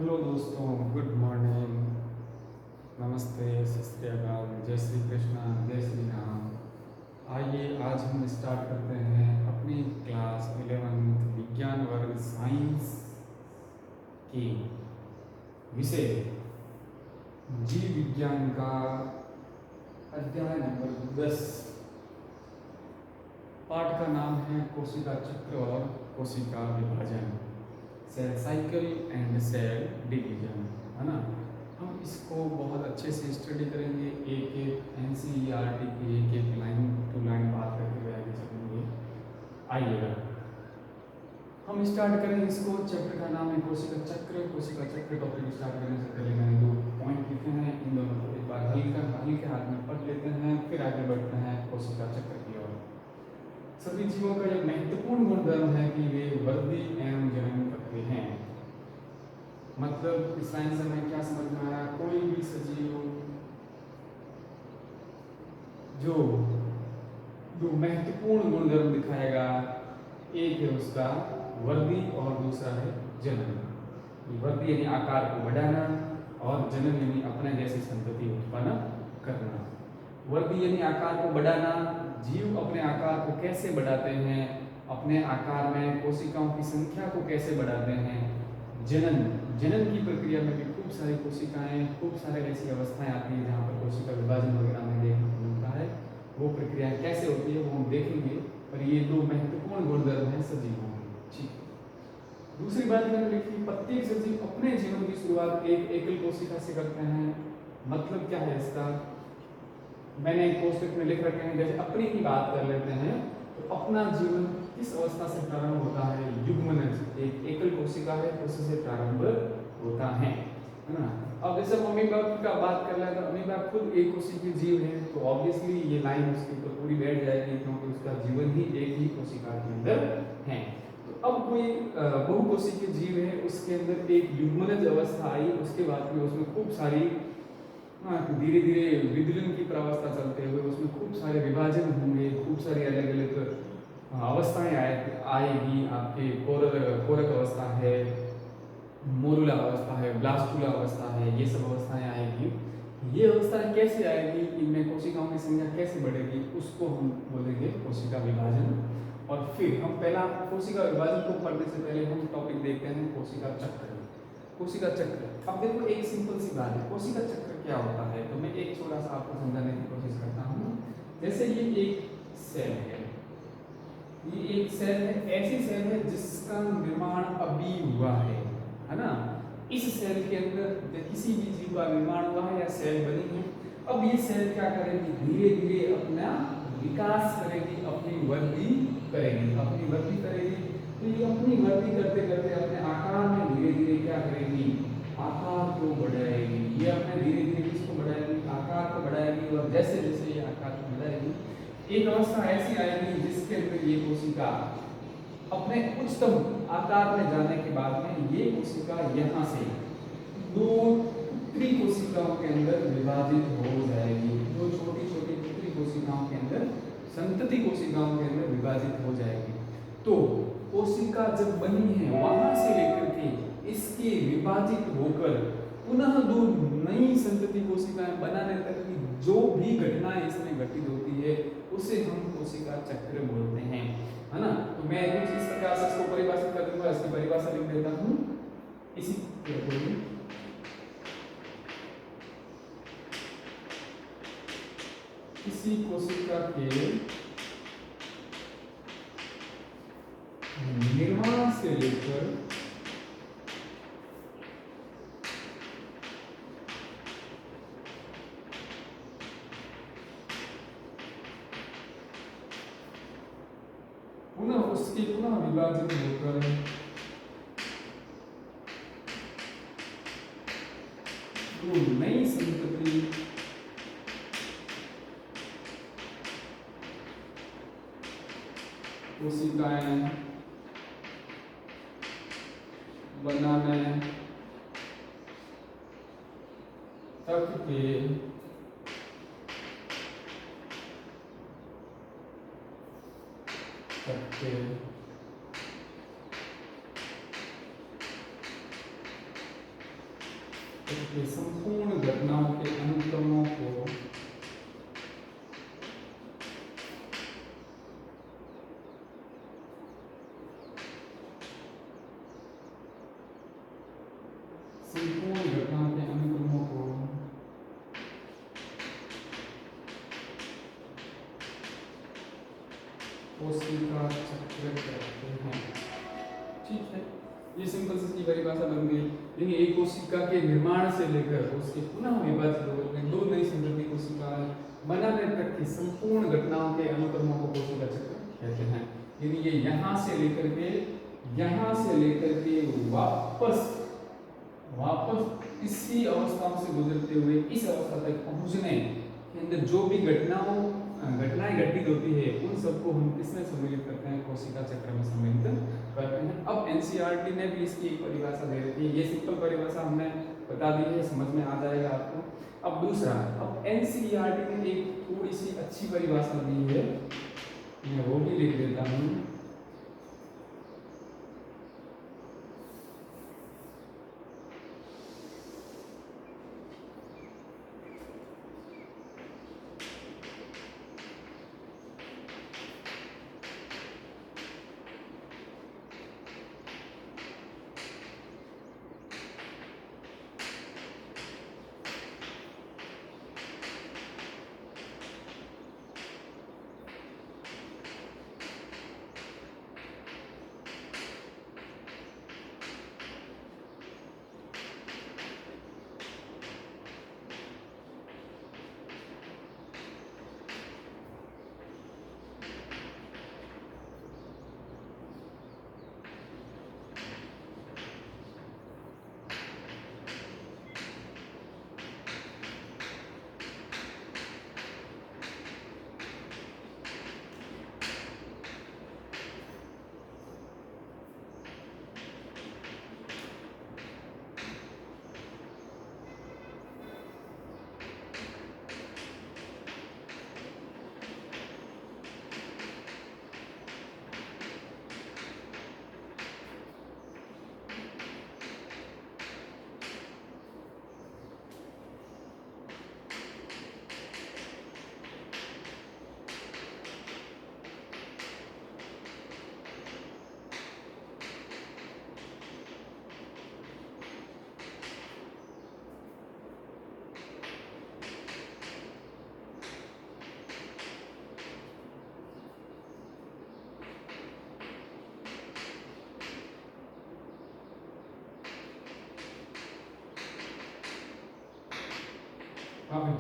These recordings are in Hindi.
हेलो दोस्तों, गुड मॉर्निंग, नमस्ते, सत श्री अकाल, जय श्री कृष्णा, जय श्री राम। आइए आज हम स्टार्ट करते हैं अपनी क्लास 11th विज्ञान वर्ग साइंस की विषय जीव विज्ञान का अध्याय नंबर 10। पाठ का नाम है कोशिका चक्र और कोशिका विभाजन, cell cycle and cell division, है ना। हम इसको बहुत अच्छे से स्टडी करेंगे, एक एक एनसीईआरटी की एक एक लाइन टू लाइन बात करते हुए आगे चलेंगे। आइएगा हम स्टार्ट करें इसको। चैप्टर का नाम है कोशिका चक्र। कोशिका चक्र टॉपिक स्टार्ट करने से पहले मैंने 2 पॉइंट लिखे हैं, इन दोनों को एक बार हल्के हाथ में पढ़ लेते हैं, फिर आगे बढ़ते हैं कोशिका चक्र की ओर। सभी जीवों का एक महत्वपूर्ण गुणधर्म है कि वे वृद्धि एवं जनन करते हैं। मतलब इस लाइन से हमें क्या समझ में आया, कोई भी सजीव जो जो महत्वपूर्ण गुणधर्म दिखाएगा, एक है उसका वृद्धि और दूसरा है जनन। वृद्धि यानी आकार को बढ़ाना और जनन यानी अपने जैसी संतति उत्पन्न करना। वृद्धि यानी आकार को बढ़ाना, जीव अपने आकार को कैसे बढ़ाते हैं, अपने आकार में कोशिकाओं की संख्या को कैसे बढ़ाते हैं। जनन जनन की प्रक्रिया में भी खूब सारी कोशिकाएं, खूब सारे ऐसी अवस्थाएं आती हैं जहाँ पर कोशिका विभाजन वगैरह में देखने को मिलता है। वो प्रक्रिया कैसे होती है वो हम देखेंगे, पर ये 2 महत्वपूर्ण गुणधर्म हैं सजीवों के। ठीक। दूसरी बात मैंने लिखी, प्रत्येक सजीव अपने जीवन की शुरुआत एक एकल कोशिका से करते हैं। मतलब क्या है इसका, मैंने एक कोष्टक में लिख रखे हैं। जैसे अपनी ही बात कर लेते हैं तो अपना जीवन किस अवस्था से प्रारंभ होता है, युग्मनज, एक एकल कोशिका है उससे प्रारंभ होता है ना। अब जैसे अमीबा का बात कर लें तो अमीबा खुद एक कोशिकीय जीव है, तो ऑब्वियसली ये लाइन उसके ऊपर पूरी बैठ जाएगी, क्योंकि उसका जीवन ही एक ही कोशिका के अंदर है। तो अब कोई बहुकोशिकीय जीव है, उसके अंदर एक युग्मनज अवस्था आई, उसके बाद में उसमें खूब सारी धीरे धीरे विदलन की प्रावस्था चलते हुए उसमें खूब सारे विभाजन होंगे, खूब सारी अलग अलग अवस्थाएं आएगी। आपके कोरक अवस्था है, मोरुला अवस्था है, ब्लास्टुला अवस्था है, ये सब अवस्थाएं आएगी। ये अवस्थाएं कैसे आएगी, इनमें कोशिकाओं की संख्या कैसे बढ़ेगी, उसको हम बोलेंगे कोशिका विभाजन। और फिर हम पहला कोशिका विभाजन को पढ़ने से पहले हम टॉपिक देखते हैं कोशिका चक्र। कोशिका चक्र, अब देखो एक सिंपल सी बात है, कोशिका चक्र क्या होता है, तो मैं एक थोड़ा सा आपको समझाने की कोशिश करता हूँ। जैसे ये एक सेल है, ये एक सेल है, ऐसी सेल है जिसका निर्माण अभी हुआ है ना। इस सेल के अंदर किसी भी जीव का निर्माण हुआ है या सेल बनी है। अब ये सेल क्या करेगी, धीरे धीरे अपना विकास करेगी, अपनी वृद्धि करेगी, अपनी वृद्धि करेगी। तो ये अपनी वृद्धि करते करते अपने आकार में धीरे धीरे क्या करेगी, आकार को बढ़ाएगी। ये अपने धीरे धीरे किसको बढ़ाएगी, आकार को बढ़ाएगी। और जैसे जैसे ये आकार को बढ़ाएगी, एक अवस्था ऐसी आएगी जिसके अंदर ये कोशिका अपने उच्चतम आकार में जाने के बाद में ये कोशिका यहाँ से 2 पुत्री कोशिकाओं के अंदर विभाजित हो जाएगी। 2 छोटी छोटी पुत्री कोशिकाओं के अंदर, संतति कोशिकाओं के अंदर विभाजित हो जाएगी। तो कोशिका जब बनी है वहां से लेकर के इसके विभाजित होकर पुनः 2 नई संतति कोशिकाएं बनाने तक की जो भी घटनाएं इसमें घटित होती है उसे हम कोशिका चक्र बोलते हैं, है ना। तो मैं कुछ इस प्रकार से इसको परिभाषित कर दूंगा, इसकी परिभाषा लिख देता हूं इसी किसी कोशिका के निर्माण से लेकर उसके पुनः विभाजित होकर तो नई संतति कोशिकाएं बनाने तक के के संपूर्ण घटनाओं के अनुक्रमों को कोशिका चक्र कहते हैं। ठीक है, ये सिंपल सी परिभाषा बन गई। यानी एक कोशिका के निर्माण से लेकर उसके पुनः विभाजित होने दो नई संतति कोशिका बनाने तक की संपूर्ण घटनाओं के अनुक्रमों को कोशिका चक्र कहते हैं। यानी ये यहाँ से लेकर के वापस इसी अवस्था से गुजरते हुए इस अवस्था तक पहुंचने के अंदर जो भी घटनाएं घटित होती है उन सबको हम किसमें सम्मिलित करते हैं, कोशिका चक्र में सम्मिलित करते हैं। अब एनसीईआरटी ने भी इसकी एक परिभाषा दे रखी है। ये सिंपल परिभाषा हमने बता दी है, समझ में आ जाएगा आपको। अब दूसरा, अब एनसीईआरटी ने एक थोड़ी सी अच्छी परिभाषा दी है, मैं वो भी लिख देता हूँ।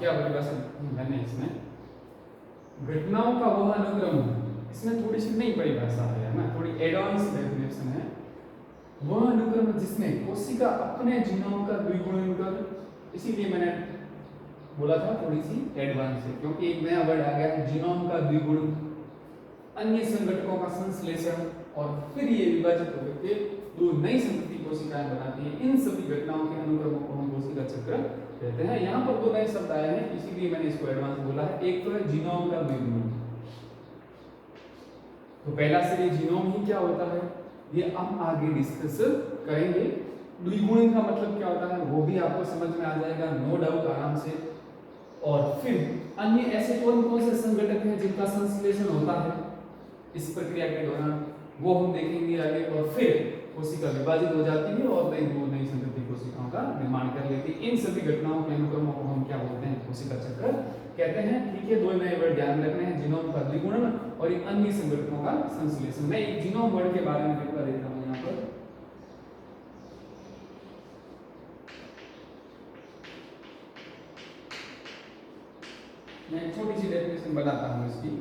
क्या परिभाषा मैंने इसमें घटनाओं का वह अनुक्रम, इसमें थोड़ी सी नई परिभाषा है ना, थोड़ी एडवांस डेफिनेशन है। वह अनुक्रम जिसमें कोशिका अपने जीनोम का द्विगुणन कर, इसीलिए मैंने बोला था थोड़ी सी एडवांस है, क्योंकि एक नया वर्ड आ गया है जीनोम का द्विगुणन, अन्य संगठकों का संश्लेषण और फिर ये विभाजित होकर के दो नई संतति कोशिकाएं बनाती है। इन सभी घटनाओं के अनुक्रमों को हम कोशिका चक्र कहते हैं। यहाँ पर दो नए शब्द आए हैं, इसीलिए मैंने इसको एडवांस बोला है। एक तो है जीनोम का द्विगुणन, तो पहला से ये जीनोम ही क्या होता है ये हम आगे डिस्कस करेंगे। द्विगुणन का मतलब क्या होता है वो भी आपको समझ में आ जाएगा, नो डाउट, आराम से। और फिर अन्य ऐसे कौन कौन से संगठक हैं जिनका संश्लेषण होता है इस प्रक्रिया के दौरान, वो हम देखेंगे आगे। और फिर कोशिका विभाजित हो जाती है और नई संतति कोशिकाओं का निर्माण कर लेती है। इन सभी घटनाओं के अनुक्रमों को हम क्या बोलते हैं, कोशिका चक्र कहते हैं। ठीक है, दो नए वर्ड ध्यान रखने हैं, जीनोम का द्विगुणन और एक अन्य संगठनों का संश्लेषण। मैं एक जीनोम वर्ड के बारे में लिखवा देता हूँ यहाँ पर। मैं एक छोटी सी डेफिनेशन बनाता हूँ इसकी।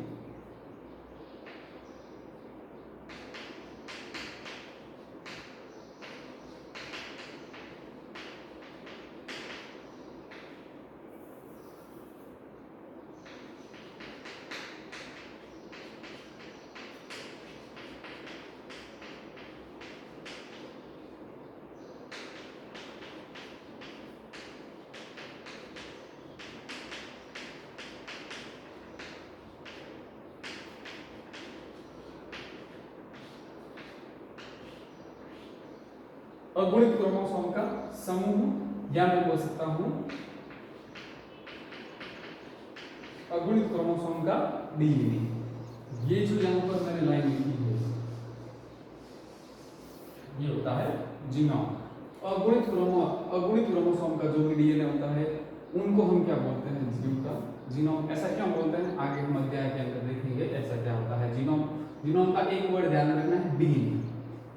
अगुणित क्रोमोसोम का समूह या मैं बोल सकता हूं अगुणित क्रोमोसोम का डीएनए। ये जो यहां पर मैंने लाइन लिखी है ये होता है जीनोम। अगुणित क्रोमोसोम का जो भी डीएनए होता है उनको हम क्या बोलते हैं, जीव का जीनोम। ऐसा क्यों बोलते हैं, आगे हम अध्याय के अंदर देखेंगे ऐसा क्या होता है जीनोम। जीनोम का एक वर्ड ध्यान रखना है, डीएनए।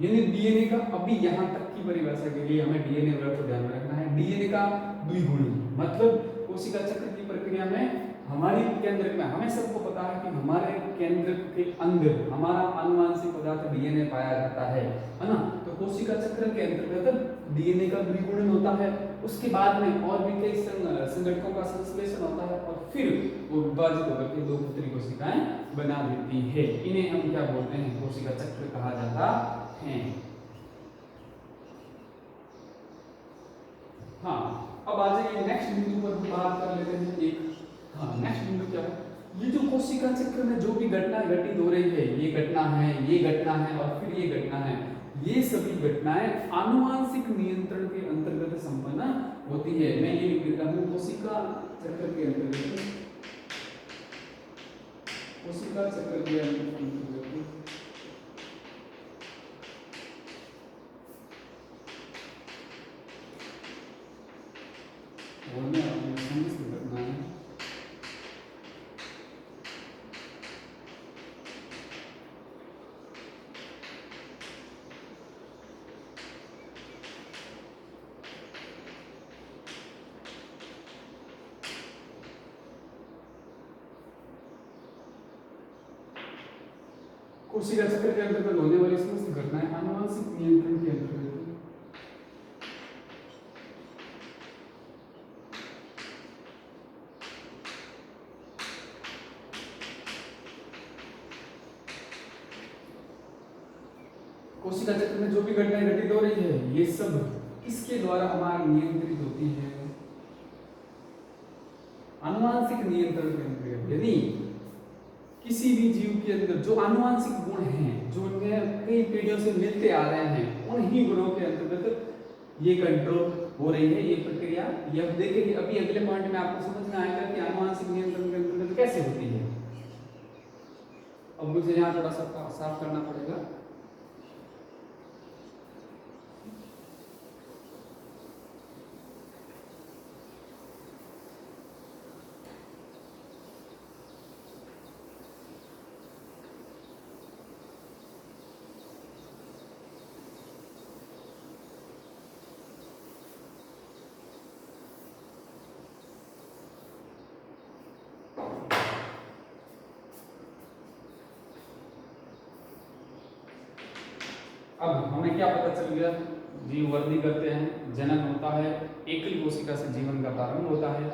यानी डीएनए का अभी यहां तक की परिभाषा के लिए हमें डीएनए वर्ड को ध्यान में रखना है। डीएनए का द्विगुणी मतलब कोशिका चक्र की प्रक्रिया में हमारी केंद्र में, हमें सबको पता है कि हमारे केंद्र के अंदर हमारा आनुवंशिक पदार्थ डीएनए पाया जाता है ना। तो कोशिका चक्र के अंतर्गत डीएनए का द्विगुणन होता है। उसके बाद में और भी कई संघटकों का संश्लेषण होता है और फिर वो विभाजित होकर के दो पुत्री कोशिकाएं बना देती है। इन्हें हम क्या बोलते हैं, कोशिका चक्र कहा जाता है। हाँ, अब आ जाइए नेक्स्ट बिंदु पर बात कर लेते हैं एक। हाँ, नेक्स्ट बिंदु क्या है, ये जो कोशिका चक्र में जो भी घटना घटित हो रही है, ये घटना है, ये घटना है और फिर ये घटना है, ये सभी घटनाएं आनुवांशिक नियंत्रण के अंतर्गत संपन्न होती है। मैं ये लिख देता हूं, कोशिका चक्र के अंतर्गत, कोशिका चक्र के अंतर्गत होने वाली समस्त घटनाएं कोशिका चक्र के अंतर्गत होने वाली समस्त घटनाएं आनुवंशिक नियंत्रण के अंतर्गत। कोशिका चक्र में जो भी घटनाएं घटित हो रही है ये सब किसके द्वारा हमारी नियंत्रित होती है, आनुवंशिक नियंत्रण के अंतर्गत। यदि किसी भी जीव के अंदर जो आनुवंशिक गुण हैं, जो उनमें कई पीढ़ियों से मिलते आ रहे हैं, उन्हीं गुणों के अंतर्गत ये कंट्रोल हो रही है, ये प्रक्रिया। ये अब देखेंगे, अभी अगले पॉइंट में आपको समझ में आएगा कि आनुवंशिक नियंत्रण के अंतर्गत कैसे होती है। अब मुझे यहाँ थोड़ा सा साफ करना पड़ेगा। अब हमें क्या पता चल गया, जीव वृद्धि करते हैं, जनन होता है, एकल कोशिका से जीवन का प्रारंभ होता है।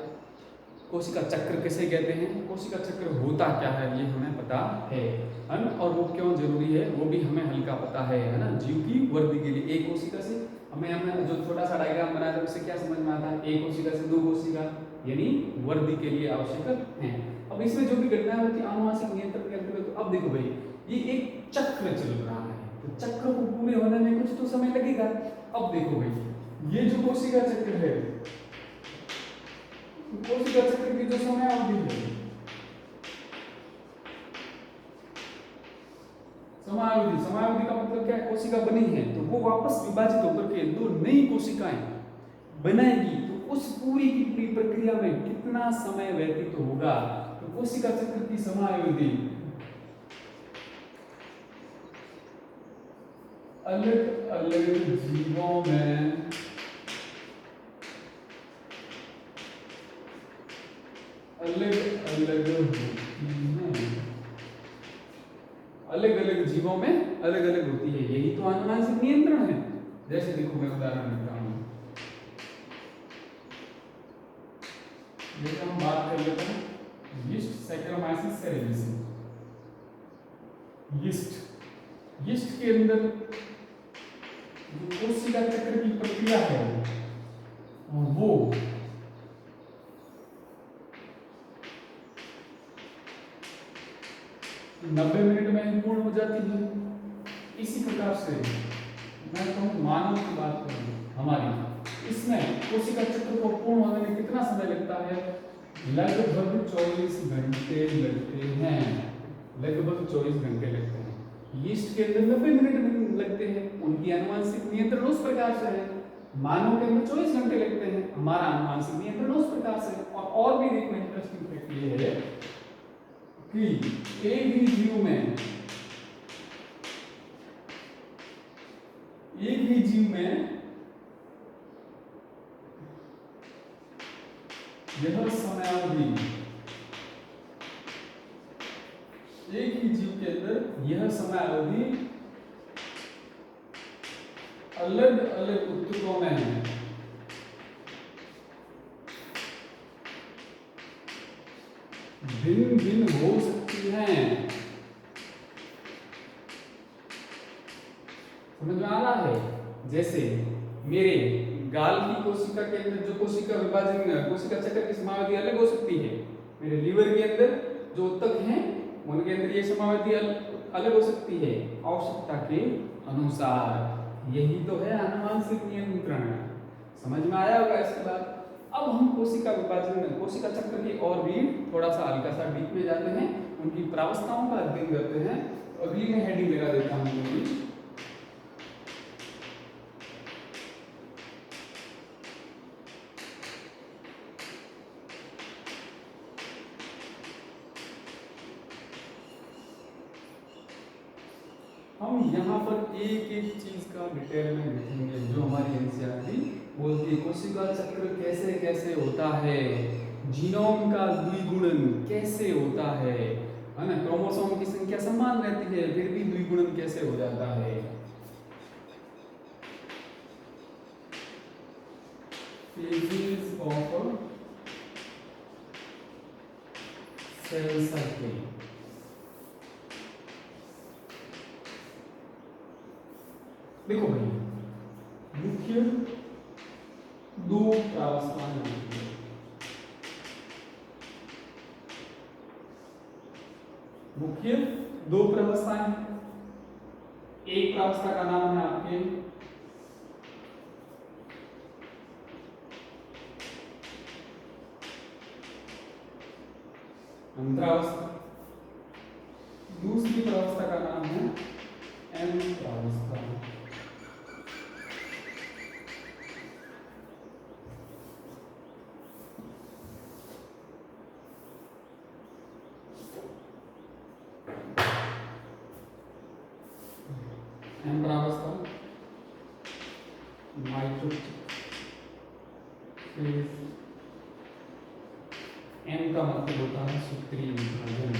कोशिका चक्र किसे कहते हैं, कोशिका चक्र होता क्या है ये हमें पता है ना, और वो क्यों जरूरी है वो भी हमें हल्का पता है ना। जीव की वृद्धि के लिए एक कोशिका से हमने जो छोटा सा डायग्राम बनाया था उससे क्या समझ में आता है, एक कोशिका से दो कोशिका यानी वृद्धि के लिए आवश्यक है। अब इसमें जो भी घटनाएं होती है आनुवंशिक नियंत्रण के अंतर्गत, तो अब देखो भाई ये एक चक्र चल रहा है, तो चक्र को पूरे होने में कुछ तो समय लगेगा। अब देखो भाई ये जो कोशिका चक्र है, कोशिका चक्र की जो समय अवधि है, समायावधि का मतलब क्या है, कोशिका बनी है तो वो वापस विभाजित होकर के दो नई कोशिकाएं बनाएगी, तो उस पूरी की पूरी प्रक्रिया में कितना समय व्यतीत होगा। तो कोशिका चक्र की समायावधि अलग अलग जीवों में अलग अलग होती है, अलग अलग जीवों में अलग अलग होती है। यही तो आनुवंशिक नियंत्रण है। जैसे देखो मैं उदाहरण देता हूं, जैसे हम बात कर लेते हैं यीस्ट सैक्रोमाइसिस सेरेब्रम। यीस्ट के अंदर जो कोशिका चक्र की प्रक्रिया है वो 90 मिनट में ही पूर्ण हो जाती है। इसी प्रकार से मैं कहूँ मानव की बात करूँ, हमारी इसमें कोशिका चक्र को पूर्ण होने में कितना समय लगता है? लगभग 24 घंटे लगते हैं। लगभग 24 घंटे लगते हैं। यीस्ट के अंदर 90 मिनट लगते हैं। उनकी आनुवंशिक नियंत्रण उस प्रकार से है। मानव के अंदर 24 घंटे लगते हैं। हमारा आनुवंशिक नियंत्रण उस प्रकार से है। और भी देखना इंटरेस्टिंग फैक्ट ये है कि एक ही जीव में यह समयावधि, एक ही जीव के अंदर यह समयावधि अलग अलग ऊतकों में है। भिन्न भिन्न हो सकती है। समझ में आ रहा है? जैसे मेरे गाल की कोशिका के अंदर जो कोशिका विभाजन कोशिका चक्र की समावधि अलग हो सकती है। मेरे लीवर के अंदर जो ऊतक हैं उनके अंदर ये समावधि अलग हो सकती है आवश्यकता के अनुसार। यही तो है आनुवंशिक नियंत्रण। समझ में आया होगा इसके बाद। अब हम कोशिका विभाजन कोशिका चक्र की और भी थोड़ा सा हल्का सा डीप में जाते हैं, उनकी प्रावस्थाओं का अध्ययन करते हैं। अगली में हेडिंग लगा देता हूँ। हम यहाँ पर एक एक चीज का डिटेल में देखेंगे जो हमारी एनसीईआरटी बोलती है। कोशिका चक्र कैसे कैसे होता है, जीनोम का द्विगुणन कैसे होता है ना। क्रोमोसोम की संख्या समान रहती है फिर भी द्विगुणन कैसे हो जाता है। Phases of cell cycle। देखो भाई, मुख्य दो प्रावस्थाएं होती है। मुख्य दो प्रावस्थाएं। एक प्रावस्था का नाम है आपके अंतरावस्था, दूसरी प्रावस्था का नाम है एम प्रावस्था। एम प्रावस्था माइटोटिक फेज। एम का मतलब होता है सूत्रीय विभाजन।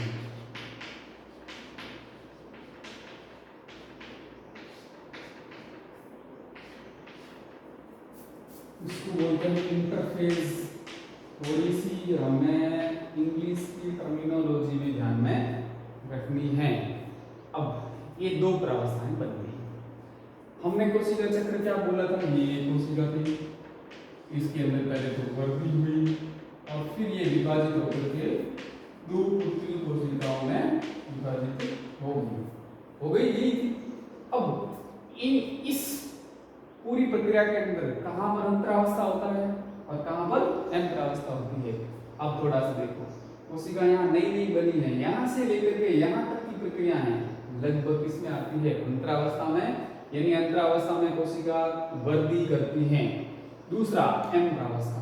इसको बोलते हैं इंटरफेज। थोड़ी सी हमें इंग्लिश की टर्मिनोलॉजी भी ध्यान में रखनी है। अब ये दो प्रावस्थाएं बन गई। हमने कोशिका चक्र क्या बोला था, ये कोशिका थी, इसके अंदर पहले तो वृद्धि हुई और फिर ये विभाजित होकर के दो पुत्री कोशिकाओं में विभाजित हो गई यही थी। अब इस पूरी प्रक्रिया के अंदर कहां पर अंतरावस्था होता है और कहां पर अंतरावस्था होती है। अब थोड़ा सा देखो, कोशिका यहाँ नई नई बनी है, यहाँ से लेकर के यहाँ तक की प्रक्रिया है लगभग किसमें आती है, अंतरावस्था में। यानी अंतरावस्था में कोशिका वृद्धि करती हैं। दूसरा एम प्रावस्था।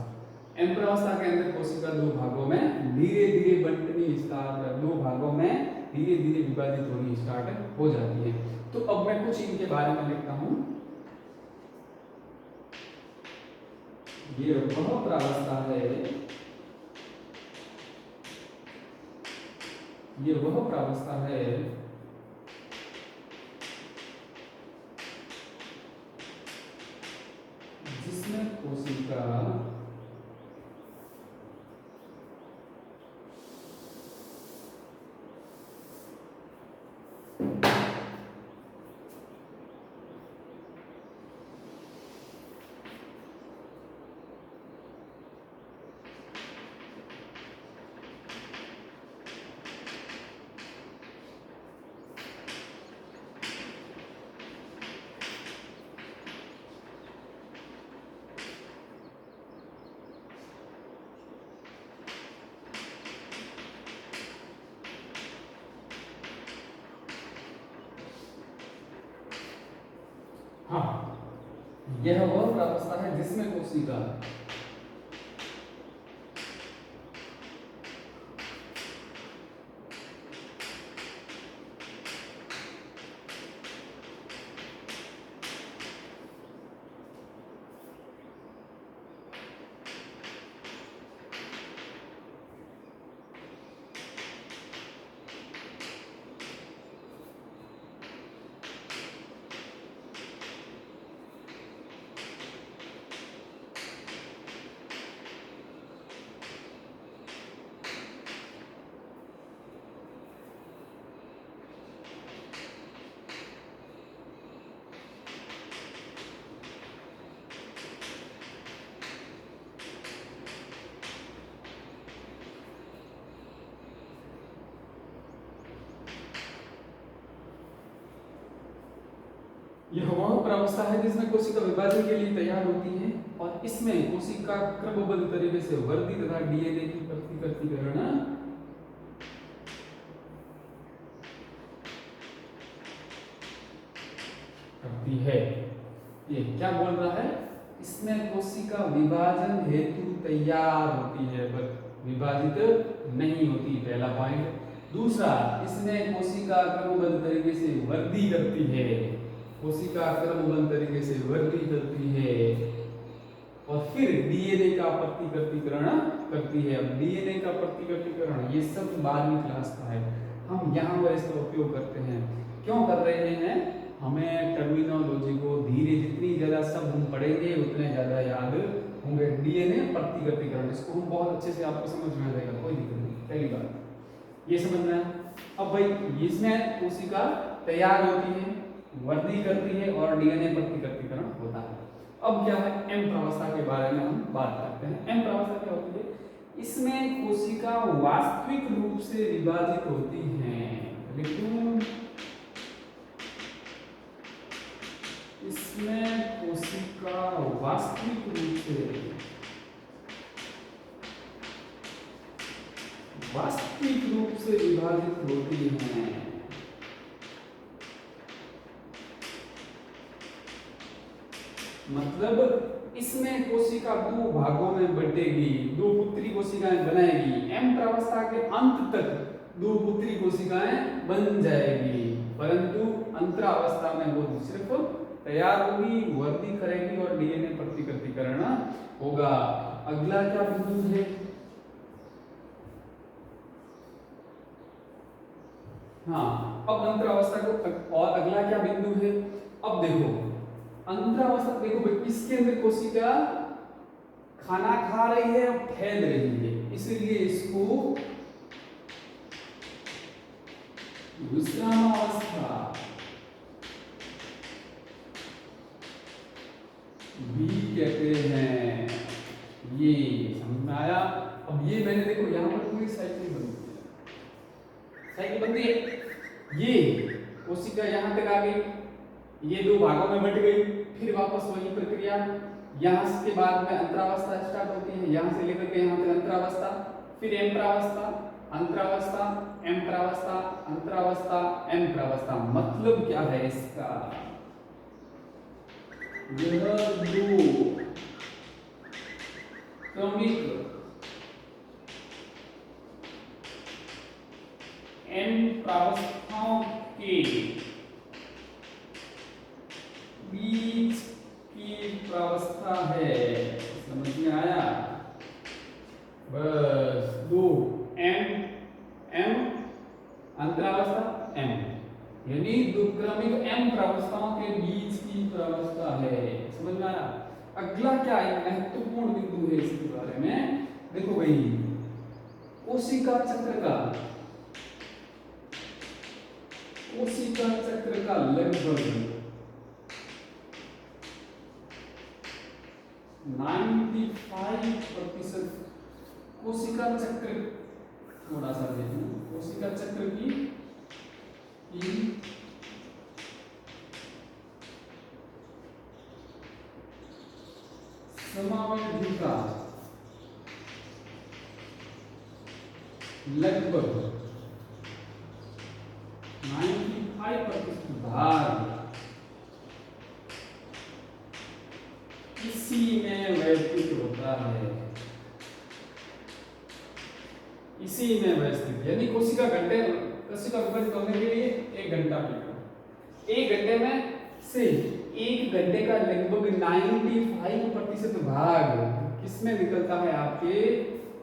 एम प्रावस्था के अंदर कोशिका दो भागों में धीरे धीरे बंटनी स्टार्ट, दो भागों में धीरे धीरे विभाजित होनी स्टार्ट हो जाती है। तो अब मैं कुछ इनके बारे में लिखता हूं। ये वह प्रावस्था है, ये वह प्रावस्था है जिसमें कोशिका यह वह प्रावस्था है जिसमें कोशिका यह वह प्रावस्था है जिसमें कोशिका विभाजन के लिए तैयार होती है और इसमें कोशिका क्रमबद्ध तरीके से वर्दी तथा डीएनए की प्रतिकृतिकरण करती है। ये क्या बोल रहा है? इसमें कोशिका विभाजन हेतु तैयार होती है पर विभाजित नहीं होती, पहला पॉइंट। दूसरा, इसमें कोशिका क्रमबद्ध तरीके से वृद्धि करती है, कोशिका क्रमबद्ध तरीके से वृद्धि करती है और फिर डीएनए का प्रतिकृतिकरण करती है। अब डीएनए का प्रतिकृतिकरण ये सब 12वीं क्लास का है, हम यहाँ पर इसका उपयोग करते हैं। क्यों कर रहे हैं? हमें टर्मिनोलॉजी को धीरे जितनी ज्यादा सब हम पढ़ेंगे उतने ज्यादा याद होंगे। डीएनए प्रतिकृतिकरण, इसको हम बहुत अच्छे से आपको समझ में आ जाएगा, कोई दिक्कत नहीं। पहली बात ये समझना। अब भाई इसमें कोशिका तैयार होती है, वृद्धि करती है और डीएनए प्रतिकृतिकरण होता है। अब क्या है? एम प्रावस्था के बारे में हम बात करते हैं। एम प्रावस्था क्या होती है? इसमें कोशिका वास्तविक रूप से विभाजित होती हैं। इसमें कोशिका वास्तविक रूप से विभाजित होती हैं। मतलब इसमें कोशिका दो भागों में बटेगी, दो पुत्री कोशिकाएं बनाएगी। एम प्रावस्था के अंत तक दो पुत्री कोशिकाएं बन जाएगी, परंतु अंतरावस्था में वो सिर्फ तैयार होगी, वृद्धि करेगी और डीएनए प्रतिकृतिकरण होगा। अगला क्या बिंदु है? हाँ, अब अंतरावस्था को और अगला क्या बिंदु है? अब देखो अंतरावस्था, देखो इसके अंदर कोशिका खाना खा रही है और फैल रही है, इसलिए इसको विश्रामावस्था भी कहते हैं। ये समझ में आया? अब ये मैंने देखो यहां पर पूरी साइकिल बन गई है। ये कोशिका यहां तक आ गई, ये दो भागों में बट गई, फिर वापस वही प्रक्रिया। यहां के बाद में अंतरावस्था स्टार्ट होती है, यहां से लेकर के यहां तक अंतरावस्था, फिर एम प्रावस्था, अंतरावस्था, एम प्रावस्था, अंतरावस्था, एम प्रावस्था। मतलब क्या है इसका? यह दो क्रमिक एम प्रावस्थाओं के बीच की प्रावस्था है। समझ में आया? बस दो एम अंतरावस्था एम, यानी दो क्रमिक एम प्रावस्थाओं के बीच की प्रावस्था है। समझ में आया? अगला क्या है? महत्वपूर्ण बिंदु है इसके बारे में। देखो भाई, कोशिका चक्र का लगभग 95% कोशिका चक्र, थोड़ा सा देखो, कोशिका चक्र की समावेशिता लगभग 95% भाग इसी में व्यतीत होता है, इसी में व्यतीत, यानी कोशिका विभाजित होने के लिए 1 घंटा लगेगा। 1 घंटे में से 1 घंटे का लगभग 95% भाग किसमें निकलता है, आपके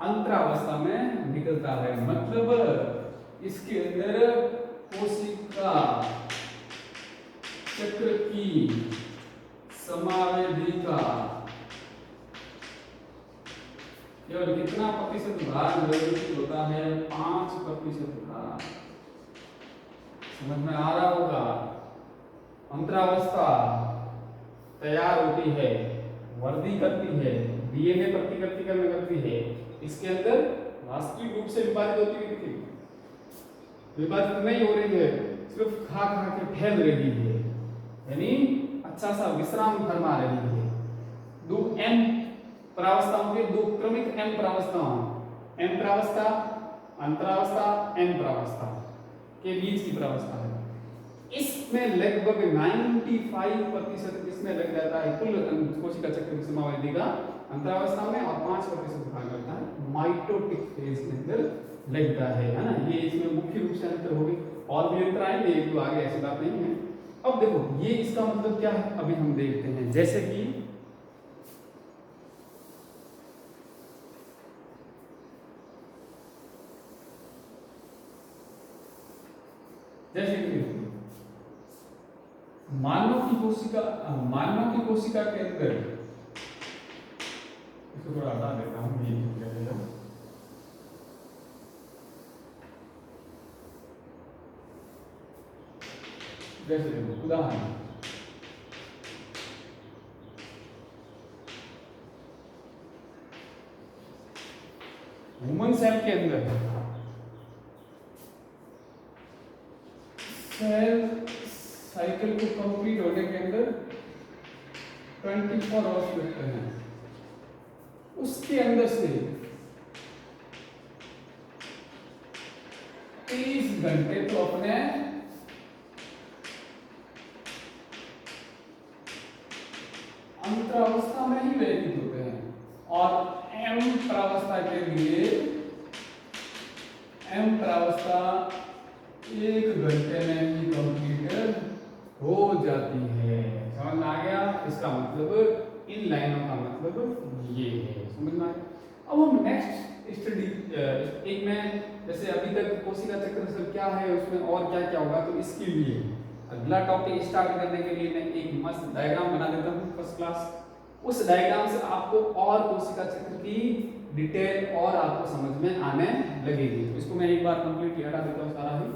अंतरावस्था में निकलता है। मतलब इसके अंदर कोशिका चक्र की समावेदिका केवल कितना प्रतिशत भाग व्यतीत होता है, 5% भाग। समझ में आ रहा होगा। अंतरावस्था तैयार होती है, वर्दी करती है, डीएनए प्रतिकृतिकरण करती है, इसके अंदर वास्तविक रूप से विभाजित होती हुई दिखेगी, विभाजित नहीं हो रही है, सिर्फ खा खा के फैल रही है, यानी अच्छा सा विश्राम फरमा रही है। 2 एम प्रावस्थाओं के 2 क्रमिक एम प्रावस्थाओं, एम प्रावस्था, अंतरावस्था, एम प्रावस्था के बीच की प्रावस्था है। इसमें लगभग 95% इसमें लग जाता है, कुल कोशिका चक्र की समावेदिका अंतरावस्था में, और 5% भाग लगता है माइटोटिक फेज के अंदर लगता है ना। ये इसमें मुख्य रूप से अंतर होगी, और भी अंतर आएंगे, एक दो आगे, ऐसी बात नहीं है। अब देखो ये इसका मतलब क्या है, अभी हम देखते हैं। जैसे कि मानव की कोशिका के अंदर, इसको थोड़ा हटा देता हूं, ये ठीक रहेगा। जैसे देखो उदाहरण, ह्यूमन सेल के अंदर सेल साइकिल को कंप्लीट होने के अंदर 24 आवर्स लगते हैं। उसके अंदर से 30 घंटे तो अपने अंतरावस्था में ही व्यतीत होते हैं, और एम प्रावस्था के लिए एम प्रावस्था 1 घंटे में ही कंप्लीट हो जाती है। समझ में आ गया? इसका मतलब इन लाइनों का मतलब ये है, समझ में आया? अब हम नेक्स्ट स्टडी एक में, जैसे अभी तक कोशिका चक्र से क्या है, उसमें और क्या क्या होगा, तो इसके लिए अगला टॉपिक स्टार्ट करने के लिए मैं एक मस्त डायग्राम बना देता हूँ फर्स्ट क्लास। उस डायग्राम से आपको और कोशिका चक्र की डिटेल और आपको समझ में आने लगेगी। तो इसको मैं एक बार कंप्लीटली हटा देता हूँ सारा ही।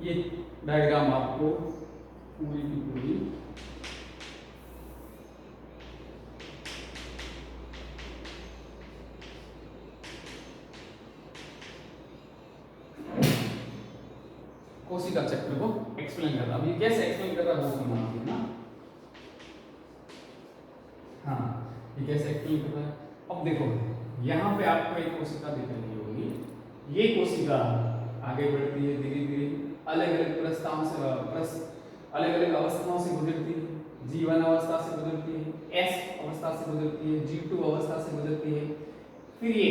ये डायग्राम आपको पूरी की पूरी कोशिका चक्र को एक्सप्लेन कर रहा हूं। अब ये कैसे एक्सप्लेन कर रहा है वो सुनना है ना। हाँ, ये कैसे एक्सप्लेन कर रहा है। अब देखो यहाँ पे आपको एक कोशिका दिख रही होगी। ये कोशिका आगे बढ़ती है धीरे धीरे, अलग अलग प्रस्थाओं से अलग अलग अवस्थाओं से गुजरती है। G1 अवस्था से गुजरती है, S अवस्था से गुजरती है, G2 अवस्था से गुजरती है, फिर ये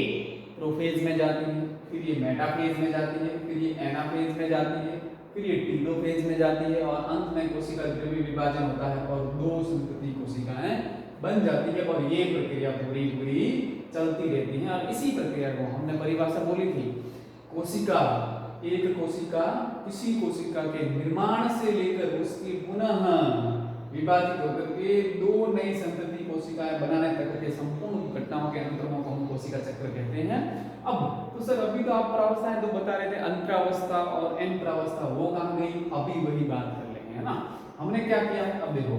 प्रोफेज में जाती है, फिर ये मेटाफेज में जाती है, फिर ये एनाफेज में जाती है, फिर ये टीलोफेज में जाती है और अंत में कोशिका द्रव्य विभाजन होता है और दो संतति कोशिकाएं बन जाती है। और ये प्रक्रिया पूरी पूरी चलती रहती है। और इसी प्रक्रिया को हमने परिभाषा बोली थी, कोशिका एक कोशिका किसी कोशिका के निर्माण से लेकर उसकी पुनः विभाजित होकर के दो नई संतति कोशिकाएं बनाने तक के संपूर्ण घटनाओं के अंतरमों को हम कोशिका चक्र कहते हैं। अब तो सर अभी तो आप प्रावस्थाएं तो बता रहे थे, अंतरावस्था और एंत्रावस्था वो कहाँ गई, अभी वही बात कर लेंगे, है ना। हमने क्या किया है, अब देखो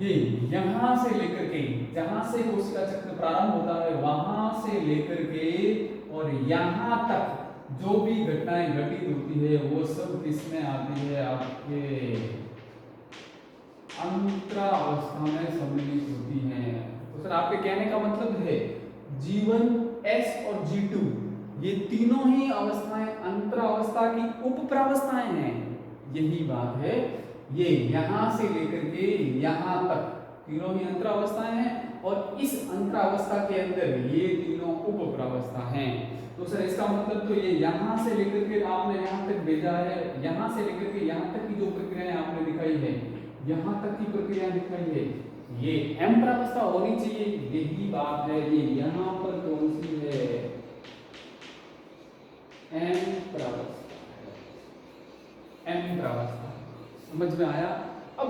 ये यहां से लेकर के जहां से कोशिका चक्र प्रारंभ होता है वहां से लेकर के और यहां तक जो भी घटनाएं घटित होती है वो सब किसमें आती है, आपके अंतरावस्था में सम्मिलित होती हैं। तो सर आपके कहने का मतलब है G1, S और G2 ये तीनों ही अवस्थाएं अंतरावस्था की उपप्रावस्थाएं हैं। यही बात है, ये यहां से लेकर के यहां तक तीनों ही अंतरावस्थाएं हैं और इस अंतरावस्था के अंदर ये तीनों उपप्रावस्था हैं। तो सर इसका मतलब तो ये यहां से लेकर के आपने यहां तक भेजा है, यहां से लेकर के यहां तक की जो प्रक्रियाएं आपने दिखाई है, यहां तक की प्रक्रिया दिखाई है, ये एम प्रावस्था होनी चाहिए। यही बात है, ये यहां पर कौन सी है, एम प्रावस्था है, एम प्रावस्था। समझ में आया। अब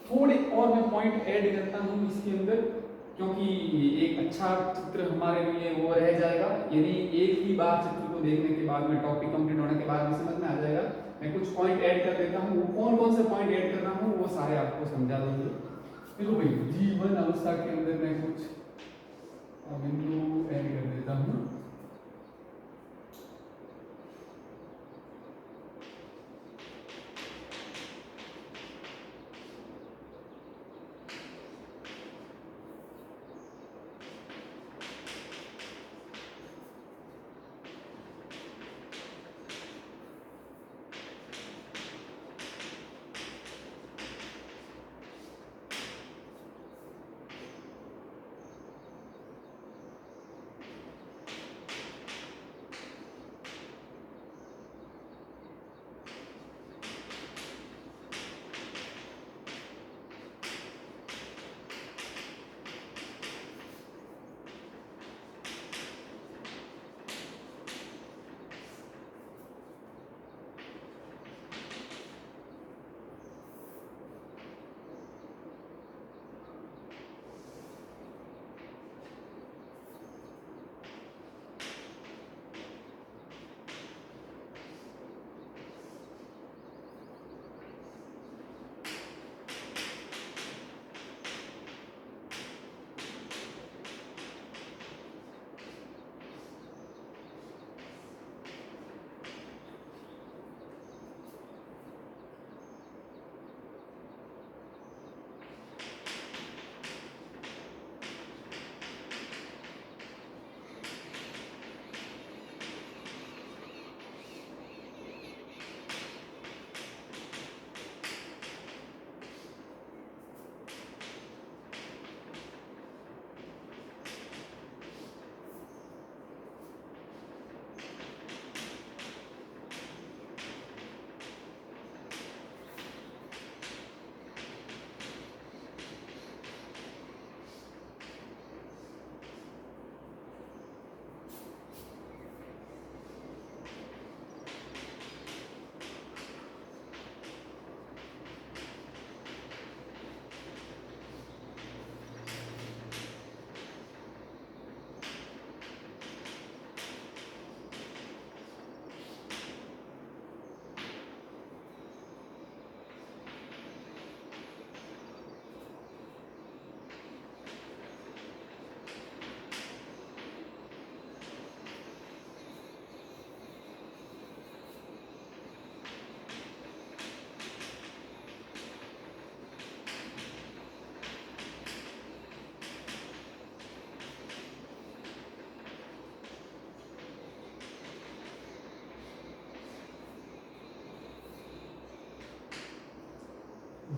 थोड़े और मैं पॉइंट ऐड करता हूं इसके अंदर, क्योंकि एक अच्छा चित्र हमारे लिए वो रह जाएगा। यदि एक ही बार चित्र को देखने के बाद में टॉपिक कंप्लीट होने के बाद में समझ में आ जाएगा। मैं कुछ पॉइंट ऐड कर देता हूँ, वो कौन कौन से पॉइंट ऐड कर रहा हूँ वो सारे आपको समझा देंगे। देखो भाई G1 अवस्था के अंदर मैं कुछ बिंदु ऐड कर देता हूँ।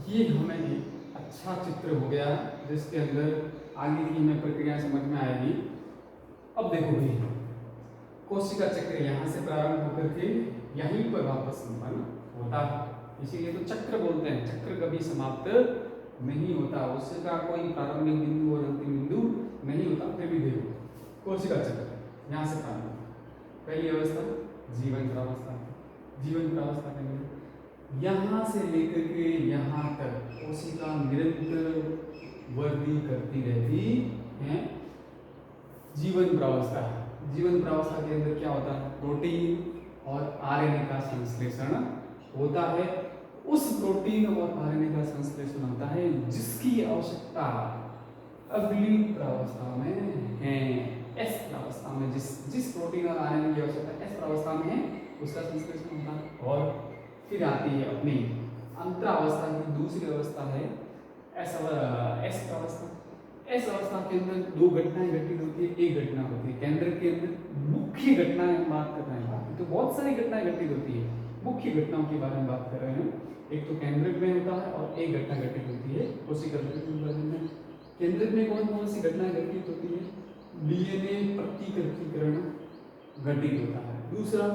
ये हमें एक अच्छा चित्र हो गया जिसके अंदर आगे की हमें प्रक्रिया समझ में आएगी। अब देखो भाई, कोशिका चक्र यहाँ से प्रारंभ होकर के यहीं पर वापस संपन्न होता है, इसीलिए तो चक्र बोलते हैं। चक्र कभी समाप्त नहीं होता, उसका कोई प्रारंभिक बिंदु और अंतिम बिंदु नहीं होता। फिर भी देखो, कोशिका चक्र यहाँ से प्रारंभ, पहली अवस्था जीवन प्रावस्था, जीवन प्रावस्था के अंदर यहाँ से लेकर के यहाँ तक कोशिका निरंतर वृद्धि करती रहती है। जीवन प्रावस्था, जीवन प्रावस्था के अंदर क्या होता है, प्रोटीन और आरएनए का संश्लेषण होता है। उस प्रोटीन और आरएनए का संश्लेषण होता है जिसकी आवश्यकता अगली प्रावस्था में है, एस प्रावस्था में। जिस प्रोटीन और आरएनए की आवश्यकता एस प्रावस्था में है उसका संश्लेषण होता है। और फिर आती है अपनी अंतरावस्था की दूसरी अवस्था है एस प्रावस्था। इस अवस्था के अंदर दो घटनाएं घटित होती है। एक घटना होती है केंद्र के अंदर, मुख्य घटनाएं हम बात कर रहे हैं, तो बहुत सारी घटनाएं घटित होती है, मुख्य घटनाओं के बारे में बात कर रहे हैं। एक तो केंद्र में होता है और एक घटना घटित होती है कोशिका में। केंद्र में कौन कौन सी घटनाएं घटित होती है, डीएनए प्रतिकृतिकरण घटित होता है। दूसरा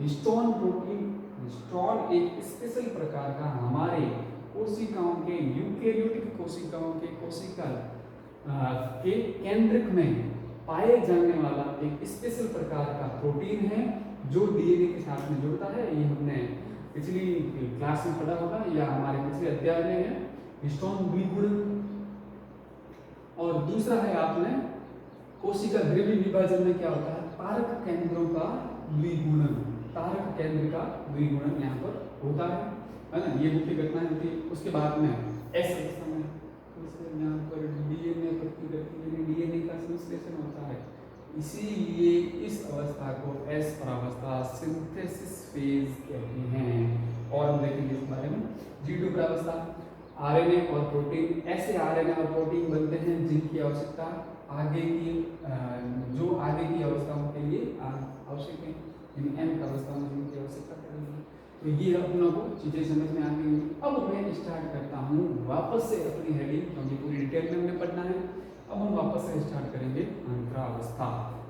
हिस्टोन प्रोटीन, हिस्टोन एक स्पेशल प्रकार का हमारे कोशिकाओं के यूकेरियोटिक कोशिकाओं के कोशिका के केंद्रक में पाए जाने वाला एक स्पेशल प्रकार का प्रोटीन है जो डीएनए के साथ में जुड़ता है। ये हमने पिछली क्लास में पढ़ा होगा या हमारे पिछले अध्याय में है, हिस्टोन द्विगुणन। और दूसरा है आपने कोशिका द्रव्य विभाजन में क्या होता है, तारक केंद्रों का द्विगुणन, तारक केंद्र का द्विगुणन यहाँ पर होता है ना। ये मुख्य घटनाएं होती है। उसके बाद में एस अवस्था में यहाँ पर डीएनए प्रतिकृति डीएनए का संश्लेषण होता है, इसीलिए इस अवस्था को एस प्रावस्था सिंथेसिस फेज कहते हैं। और हम देखेंगे इस बारे में। G2 प्रावस्था, आरएनए और प्रोटीन, ऐसे आरएनए और प्रोटीन बनते हैं जिनकी आवश्यकता आगे की जो आगे की अवस्थाओं के लिए आवश्यक है, इन एम प्रावस्था में जिनकी आवश्यकता पड़ेगी। तो ये अपनों को चीजें समझ में आ गई। अब मैं स्टार्ट करता हूँ वापस से अपनी हेडिंग, क्योंकि पूरी डिटेल में हमने पढ़ना है। अब हम वापस से स्टार्ट करेंगे अंतरावस्था।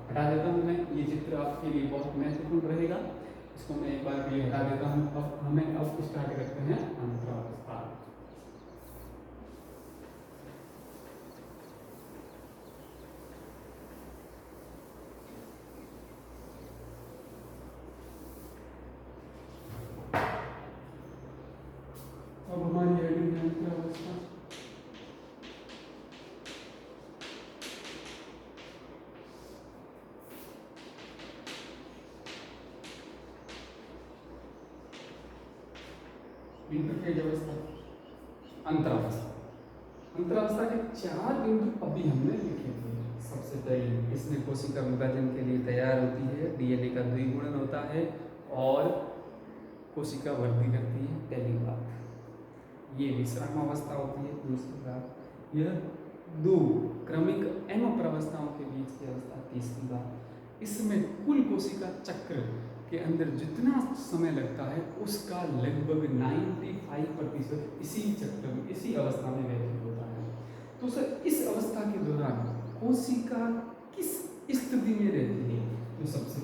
हटा देता हूँ मैं, ये चित्र आपके लिए बहुत महत्वपूर्ण रहेगा, इसको मैं एक बार के लिए हटा देता हूँ। अब हमें अब स्टार्ट करते हैं अंतरावस्था। अब हमारी हेडिंग है अंतरावस्था। इंटरफेज अवस्था, अंतरावस्था। अंतरावस्था के 4 बिंदु अभी हमने लिखे थे। सबसे पहले इसमें कोशिका विभाजन के लिए तैयार होती है, डीएनए का द्विगुणन होता है और कोशिका वृद्धि करती है, पहली बात। ये विश्राम अवस्था होती है, दूसरी बात। यह 2 क्रमिक एम प्रावस्थाओं के बीच की अवस्था, तीसरी बात। इसमें कुल कोशिका चक्र के अंदर जितना समय लगता है उसका लगभग 95% इसी चक्र में, इसी अवस्था में व्यतीत होता है। तो सर इस अवस्था के दौरान कोशिका किस स्थिति में रहती है, तो सबसे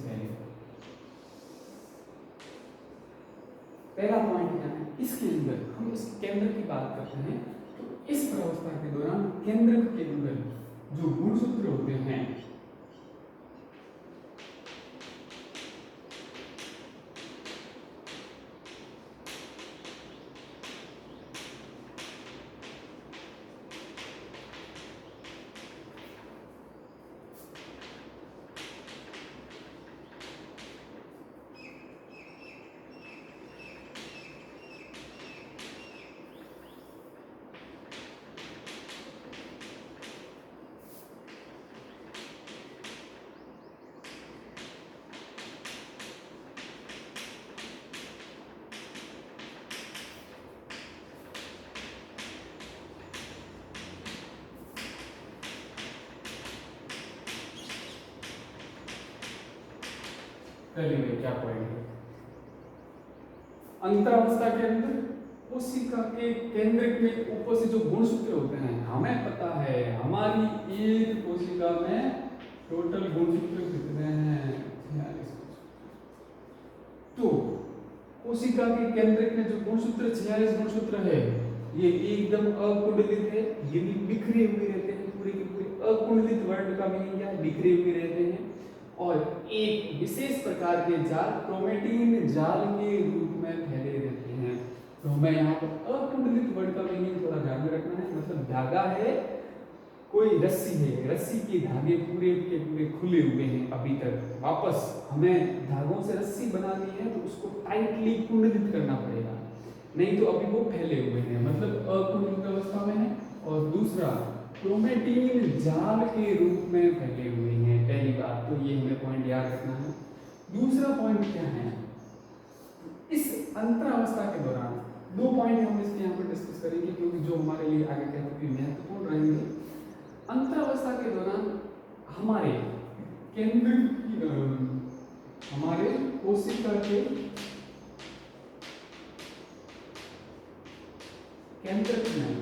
पहला पॉइंट क्या है, इसके अंदर हम इस केंद्र की बात करते हैं। तो इस प्रावस्था के दौरान केंद्र के अंदर जो गुणसूत्र होते हैं, पहली में क्या पॉइंट है, अंतरावस्था के अंदर कोशिका के केंद्रक में उपस्थित जो गुणसूत्र होते हैं, हमें पता है हमारी एक कोशिका में टोटल गुणसूत्र कितने हैं, 46। तो कोशिका के केंद्रक में जो गुणसूत्र 46 गुणसूत्र है, ये एकदम अकुंडलित है, ये भी बिखरे हुए रहते हैं, पूरे के पूरे। अकुंडलित वर्ड का मीनिंग क्या है, बिखरे हुए रहते हैं। और एक विशेष प्रकार के जाल क्रोमेटिन जाल के रूप में फैले रहते हैं। तो हमें यहाँ पर अकुंडलित वर्ड का मीनिंग थोड़ा ध्यान में रखना है, मतलब धागा है, कोई रस्सी है, रस्सी के धागे पूरे के पूरे खुले हुए हैं अभी तक। वापस हमें धागों से रस्सी बनानी है तो उसको टाइटली कुंडलित करना पड़ेगा, नहीं तो अभी वो फैले हुए हैं, मतलब अकुंडलित अवस्था में है। और दूसरा, क्रोमेटिन जाल के रूप में फैले हुए हैं, पहली बात तो ये हमें पॉइंट याद रखना है। दूसरा पॉइंट क्या है, इस अंतरावस्था के दौरान दो पॉइंट हम इसके यहाँ पर डिस्कस करेंगे, क्योंकि जो हमारे लिए आगे कहते हैं महत्वपूर्ण रहेंगे। अंतरावस्था के दौरान हमारे केंद्र हमारे कोशिका के केंद्रक में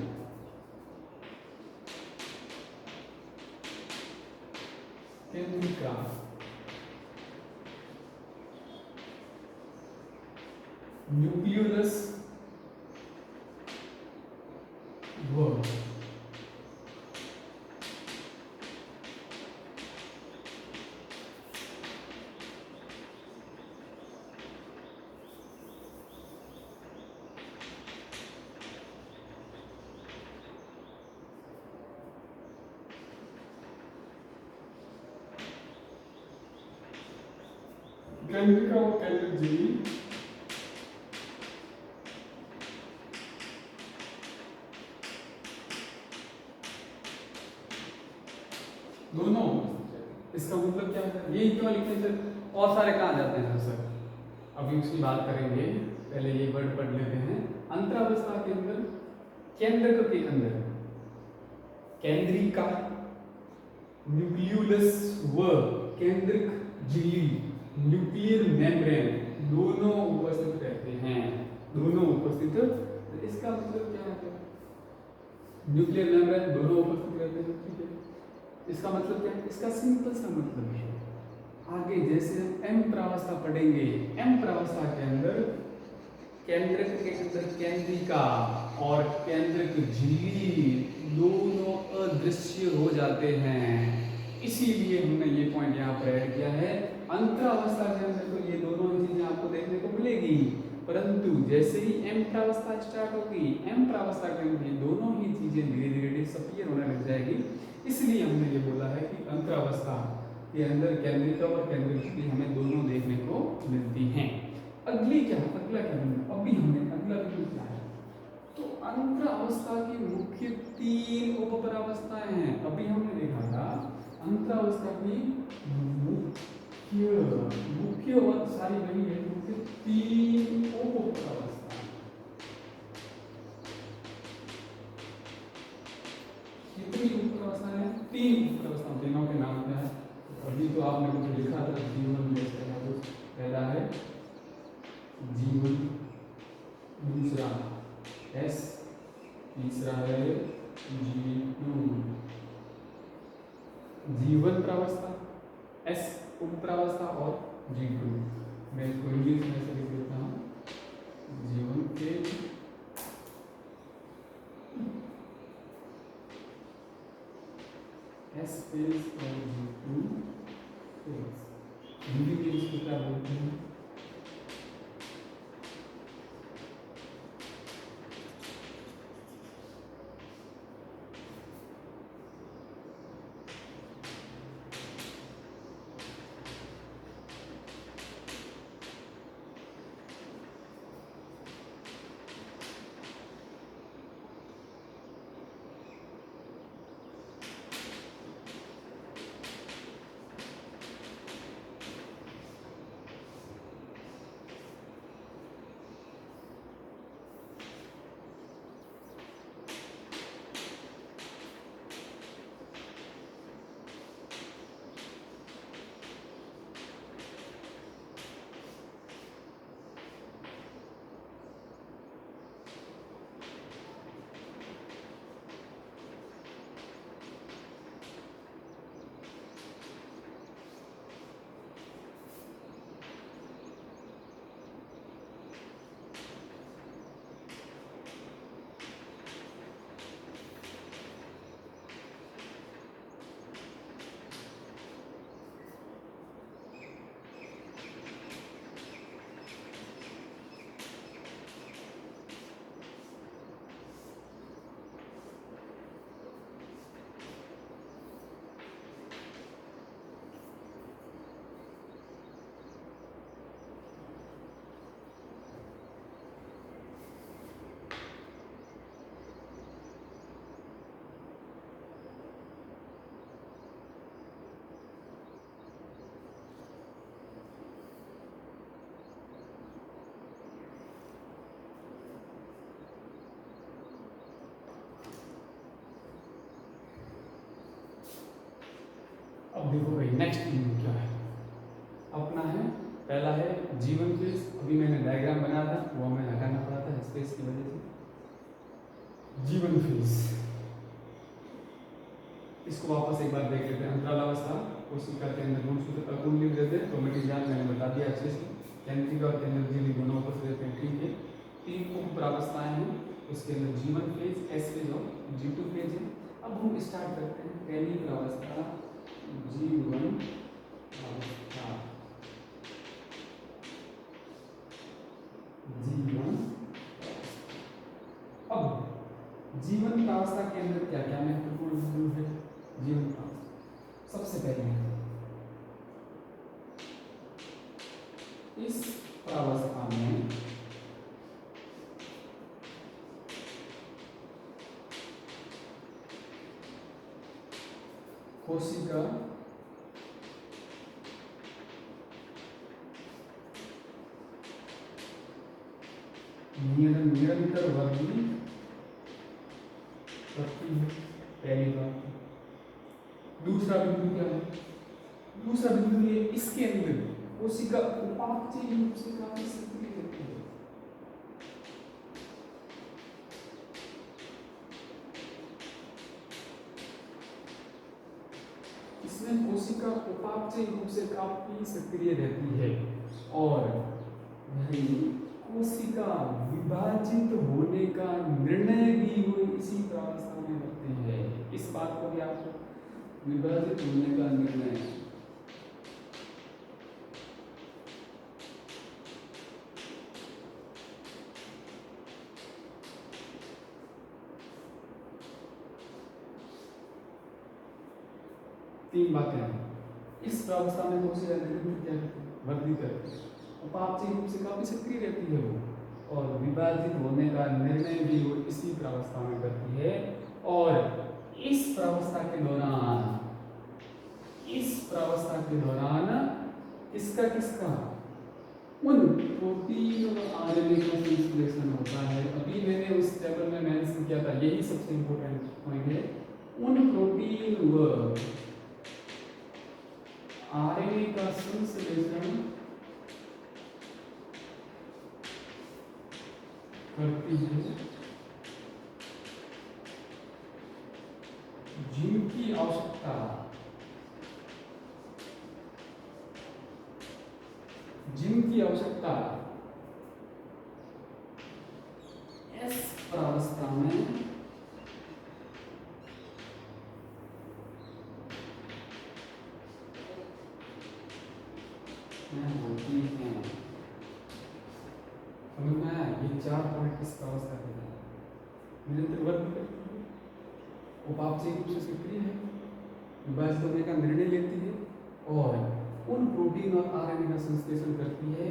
केंद्रिका न्यूक्लियोलस व केंद्रिका और केंद्रक झिल्ली दोनों। इसका मतलब क्या है, यही क्यों लिखते हैं सर, और सारे कहाँ जाते हैं सर, अभी उसकी बात करेंगे, पहले ये वर्ड पढ़ लेते हैं। अंतरावस्था के अंदर केंद्रक के अंदर केंद्रिका न्यूक्लियोलस व केंद्रक झिल्ली न्यूक्लियर मेम्ब्रेन दोनों उपस्थित रहते हैं, दोनों उपस्थित। तो इसका मतलब क्या है, न्यूक्लियर मेम्ब्रेन दोनों उपस्थित रहते हैं, ठीक है। इसका मतलब क्या है, इसका सिंपल सा मतलब है, आगे जैसे हम एम प्रावस्था पढ़ेंगे, एम प्रावस्था के अंदर केंद्रक के अंदर केंद्रिका और केंद्रक झिल्ली दोनों अदृश्य हो जाते हैं, इसीलिए हमने ये पॉइंट यहाँ पर ऐड किया है। अंतरावस्था के अंदर तो ये दोनों ही चीजें आपको देखने को मिलेगी, परंतु जैसे ही एम प्रावस्था स्टार्ट होगी, एम प्रावस्था के अंदर ये दोनों ही चीजें धीरे धीरे डिसअपीयर होने लग जाएगी, इसलिए हमने ये बोला है कि अंतरावस्था के अंदर केंद्रिका और केंद्रक झिल्ली हमें दोनों देखने को मिलती हैं। अगली क्या, अगला क्या हमने अभी हमने अगला बिंदु क्या है, तो अंतरावस्था की मुख्य 3 उपपरावस्थाएं हैं। अभी हमने देखा था अंतरावस्था की मुख्य और सारी बनी है, मुख्य 3 उपपरावस्थाएं। कितनी उपपरावस्थाएं हैं, 3 उपपरावस्थाएं, तीनों के नाम क्या है, अभी तो आपने कुछ लिखा था जीवन जैसे है, तो पहला है जीवन, दूसरा एस, तीसरा है जीवन प्रावस्था, एस उप प्रावस्था और G2। मैं इसको इंग्लिश में से लिख देता हूँ, जीवन के एस फेज और G2 फेज, हिंदी में इसको क्या बोलते हैं, अब देखो भाई नेक्स्ट बिंदु क्या है अपना है। पहला है जीवन फेज, अभी मैंने डायग्राम बनाया था वो हमें हटाना पड़ा था स्पेस की वजह से। जीवन फेज इसको वापस एक बार देख लेते हैं। अंतरालावस्था कोशिका के अंदर गुणसूत्र अकुंडलित रहते हैं, क्रोमेटिन मैंने बता दिया अच्छे से। केंद्रिका और केंद्र झिल्ली दोनों उपस्थित रहते हैं, ठीक है। 3 उप प्रावस्थाएं हैं, उसके अंदर जीवन फेज, एस फेज और G2 फेज है। अब हम स्टार्ट करते हैं पहली प्रावस्था जीवन अवस्था। जीवन अब जीवन प्रावस्था के अंदर क्या क्या महत्वपूर्ण बिंदु है। जीवन प्रावस्था सबसे पहले इस प्रावस्था में कोशिका निरंतर वृद्धि करती है, पहली बात। दूसरा बिंदु क्या है, दूसरा बिंदु ये इसके अंदर कोशिका उपापचयी रूप से काफी सक्रिय रहती है। इसमें कोशिका उपापचयी रूप से काफी सक्रिय रहती है और कोशिका विभाजित होने का निर्णय भी वो इसी प्रावस्था में करती है। इस बात को भी आपको विभाजित होने का निर्णय, तीन बातें हैं। इस प्रावस्था में कोशिका निरंतर क्या करती है, वृद्धि करती है, उपापचयी रूप से काफी सक्रिय रहती है वो, और विभाजित होने का निर्णय भी वो इसी प्रावस्था में करती है। और इस प्रावस्था के दौरान किसका किसका उन प्रोटीन और आरएनए का संश्लेषण होता है। अभी मैंने उस टेबल में मेंशन किया था, यही सबसे इंपॉर्टेंट पॉइंट है। उन प्रोटीन व आरएनए का संश्लेषण करती है जिनकी आवश्यकता इस प्रावस्था में होती है। समझ में आया? ये 4 पॉइंट इस प्रावस्था के हैं। निरंतर वृद्धि करती है, उपापचयी रूप से सक्रिय है, विभाजित होने का निर्णय लेती है और उन प्रोटीन और आरएनए का संश्लेषण करती है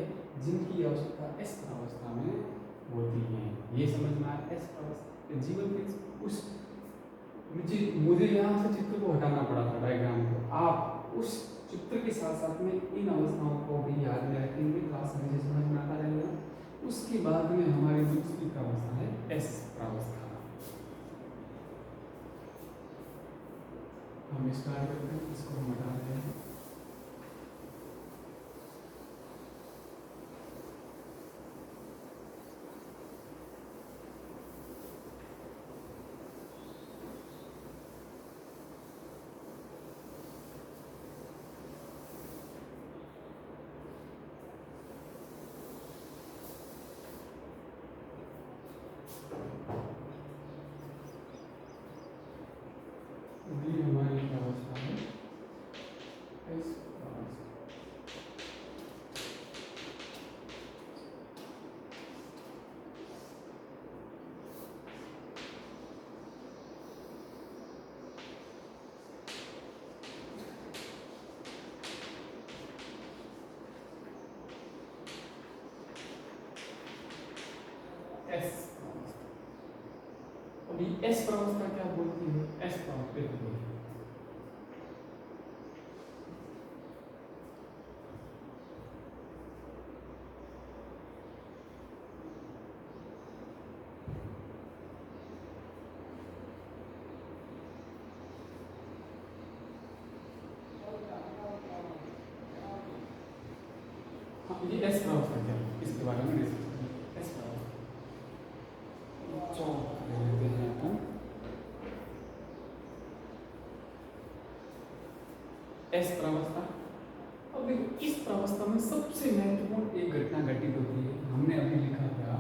जिनकी आवश्यकता इस प्रावस्था में होती है। ये समझ में आया? इस प्रावस्था जीवन के उस मुझे यहाँ से चित्र को हटाना पड़ा था, डायग्राम को। आप उस चित्र के साथ साथ में इन अवस्थाओं को भी याद में रखेंगे, क्लास में जैसे समझ में आता रहेगा। उसके बाद में हमारी दूसरी प्रावस्था है एस प्रावस्था। हम स्टार्ट करते हैं, इसको हम हटा रहे हैं। ये हमारी प्रावस्था है एस प्रावस्था। एस अभी एस प्रावस्था क्या बोलती है? एस प्रावस्था बोलती है ये एस प्रावस्था क्या है इसके बारे में डिस्कस करेंगे। एस प्रावस्था चौक ले लेते हैं अपन। एस प्रावस्था, अब देखो इस प्रावस्था में सबसे महत्वपूर्ण एक घटना घटित होती है, हमने अभी लिखा था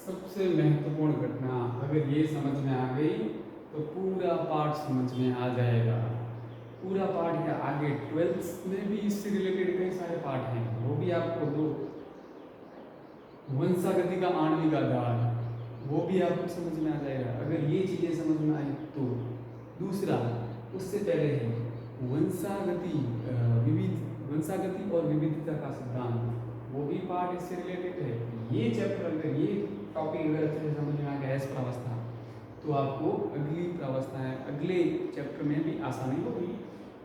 सबसे महत्वपूर्ण घटना, अगर ये समझ में आ गई तो पूरा पाठ समझ में आ जाएगा। पूरा पाठ या आगे 12th में भी इससे रिलेटेड कई सारे पाठ हैं, वो भी आपको दो। वंशागति का आणविक आधार, वो भी आपको समझ में आ जाएगा अगर ये चीजें समझ में आई तो। दूसरा, उससे पहले है वंशागति और विविधता का सिद्धांत, वो भी पार्ट इससे रिलेटेड है। ये चैप्टर अगर ये टॉपिक अगर अच्छे से समझ में आ गया एस प्रावस्था, तो आपको अगली प्रावस्थाएं अगले चैप्टर में भी आसानी होगी।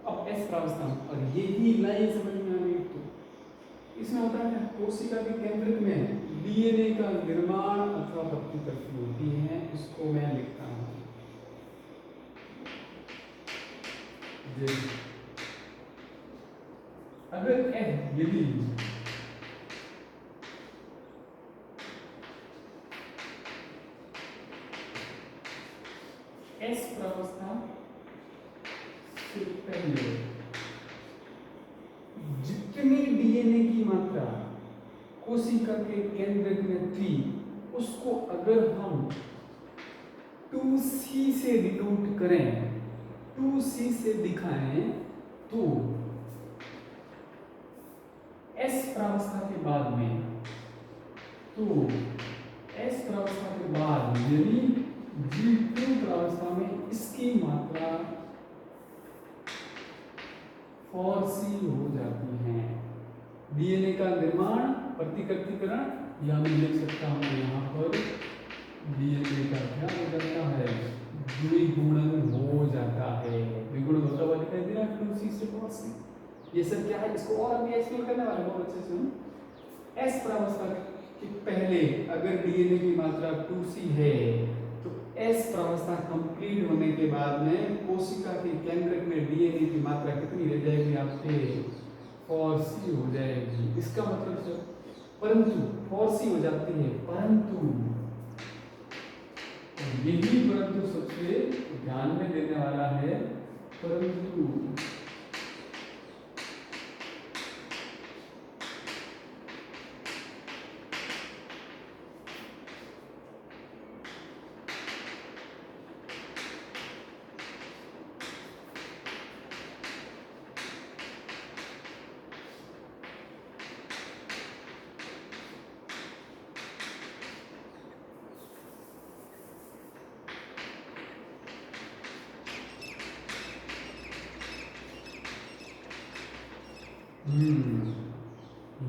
अब एस प्रावस्था और यही लाइन समझ में आ गई तो इसमें होता है कोशिका के केंद्र में डीएनए का निर्माण अथवा प्रतिकृति होती है। इसको मैं लिखता हूँ अगर यदि एस प्रावस्था से पहले जितनी डीएनए की मात्रा कोशिका के केंद्र में थी, उसको अगर हम 2C से डिनोट करें, 2C से दिखाएं, तो एस प्रावस्था के बाद में, तो एस प्रावस्था के बाद यानी G2 प्रावस्था में इसकी मात्रा 4C हो जाती है। डीएनए का निर्माण प्रतिकृतिकरण, या मैं लिख सकता हूँ यहाँ पर डीएनए का क्या हो जाता है, द्विगुणन हो जाता है। द्विगुणन होता हुआ दिखाई दे रहा है 2C से 4C। ये सब क्या है, इसको और अभी एक्सप्लेन करने वाले बहुत अच्छे से। एस प्रावस्था के पहले अगर डीएनए की मात्रा 2C है, तो एस प्रावस्था कंप्लीट होने के बाद में कोशिका के केंद्र में डीएनए की मात्रा कितनी रह जाएगी आपके, 4C हो जाएगी। इसका मतलब सर, परंतु 4C हो जाती है, परंतु यही परंतु सबसे ध्यान में देने वाला है, परंतु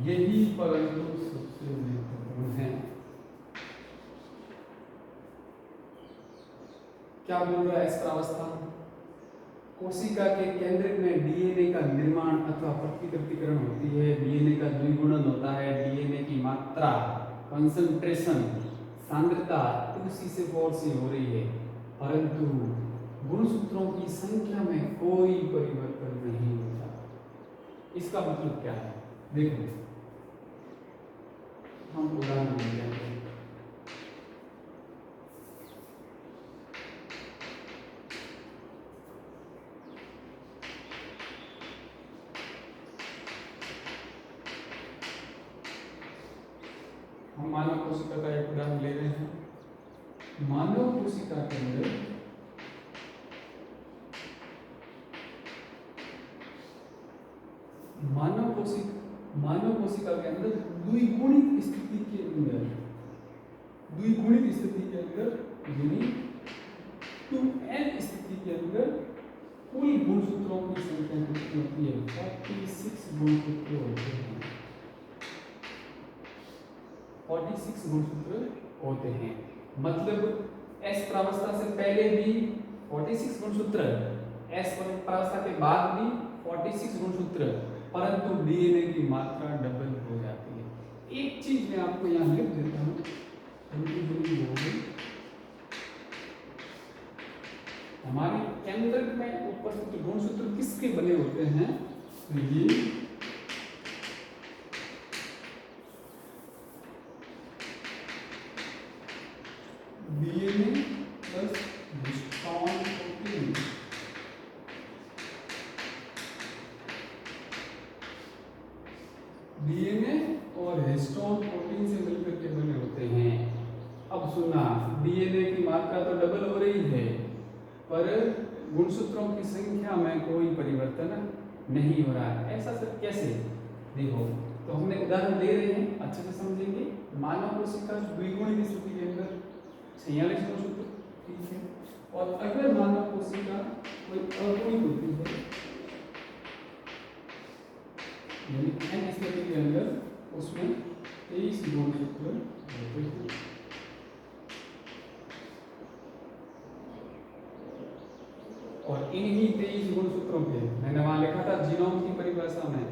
यही परंतु सबसे महत्वपूर्ण है। क्या बोल रहा है इस प्रावस्था, कोशिका के केंद्र में डीएनए का निर्माण अथवा प्रतिकृतिकरण होती है, डीएनए का द्विगुणन होता है, डीएनए की मात्रा कंसंट्रेशन सांद्रता 2C से 4C हो रही है, परंतु गुणसूत्रों की संख्या में कोई परिवर्तन नहीं होता। इसका मतलब क्या है, देखो हम उदाहरण लेते हैं। हम मानव कोशिका का एक उदाहरण ले रहे हैं। मानव कोशिका के अंदर मानव कोशिका के अंदर द्विगुणित स्थिति के अंदर द्विगुणित स्थिति के अंदर यानी 2n स्थिति के अंदर कुल गुणसूत्रों की संख्या कितनी होती है? 46 गुणसूत्र होते हैं। 46 गुणसूत्र होते हैं। मतलब S प्रावस्था से पहले भी 46 गुणसूत्र, S प्रावस्था के बाद भी 46 गुणसूत्र, परंतु डीएनए की मात्रा डबल हो जाती है। एक चीज मैं आपको यहाँ लिख देता हूँ, हमारे केंद्रक में उपस्थित गुणसूत्र किसके बने होते हैं? ये DNA plus histone protein, DNA और हिस्टोन प्रोटीन से मिलकर के बने होते हैं। अब सुना, डीएनए की मात्रा तो डबल हो रही है, पर गुणसूत्रों की संख्या में कोई परिवर्तन नहीं हो रहा है। ऐसा सर कैसे? देखो, तो हमने उदाहरण दे रहे हैं, अच्छे से समझेंगे। मानव कोशिका द्विगुणित स्थिति के अंदर 46 गुणसूत्र, ठीक है। और अगर मानव कोशिका कोई अगुणित होती है, यानी n स्थिति के अंदर, उसमें 23 गुणसूत्र होते हैं। और इन्हीं 23 गुणसूत्रों के, मैंने वहां लिखा था जीनोम की परिभाषा में,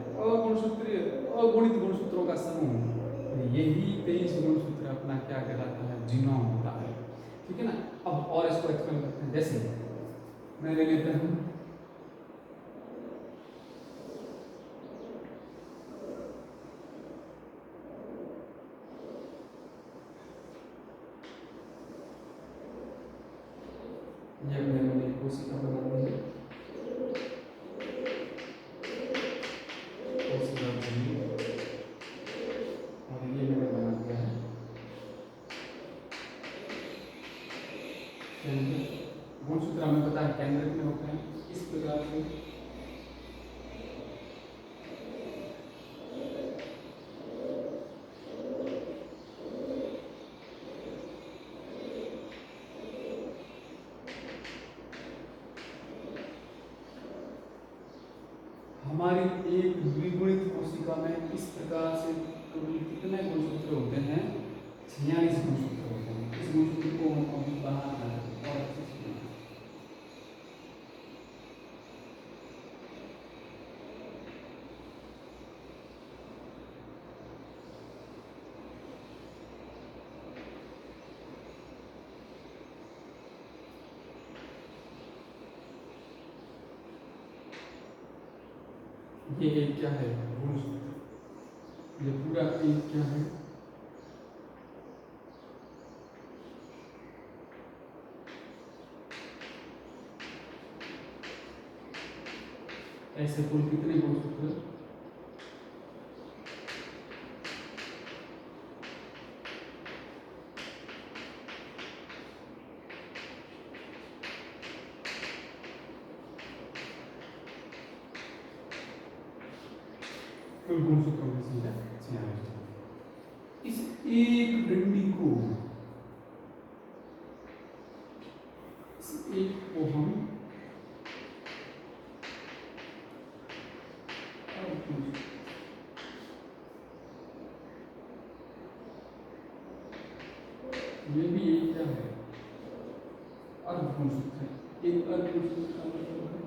अगुणित गुणसूत्रों का समूह, यही 23 गुणसूत्र अपना क्या कहलाता है? जीनोम होता है, ठीक है ना। अब और इसको एक्सप्लेन करते हैं। जैसे मैं ले लेता हूं, ये मैंने कोशिका बना दी है, कोशिका बनी, और ये मैंने बना दिया है केंद्र। गुणसूत्र हमें पता है केंद्र में होते हैं इस प्रकार से। हमारी एक द्विगुणित कोशिका में इस प्रकार से कितने गुणसूत्र होते हैं? 46 गुणसूत्र होते हैं। इस गुणसूत्र को हम अभी बाहर और अच्छे से ये एक क्या है? गुणसूत्र। ये पूरा एक क्या है? ऐसे कुल कितने गुणसूत्र? कुल गुणसूत्रों की संख्या 46। इस एक डंडी को, इस एक को हम ये भी एक क्या है? अर्ध गुणसूत्र है। एक अर्ध गुणसूत्र का मतलब है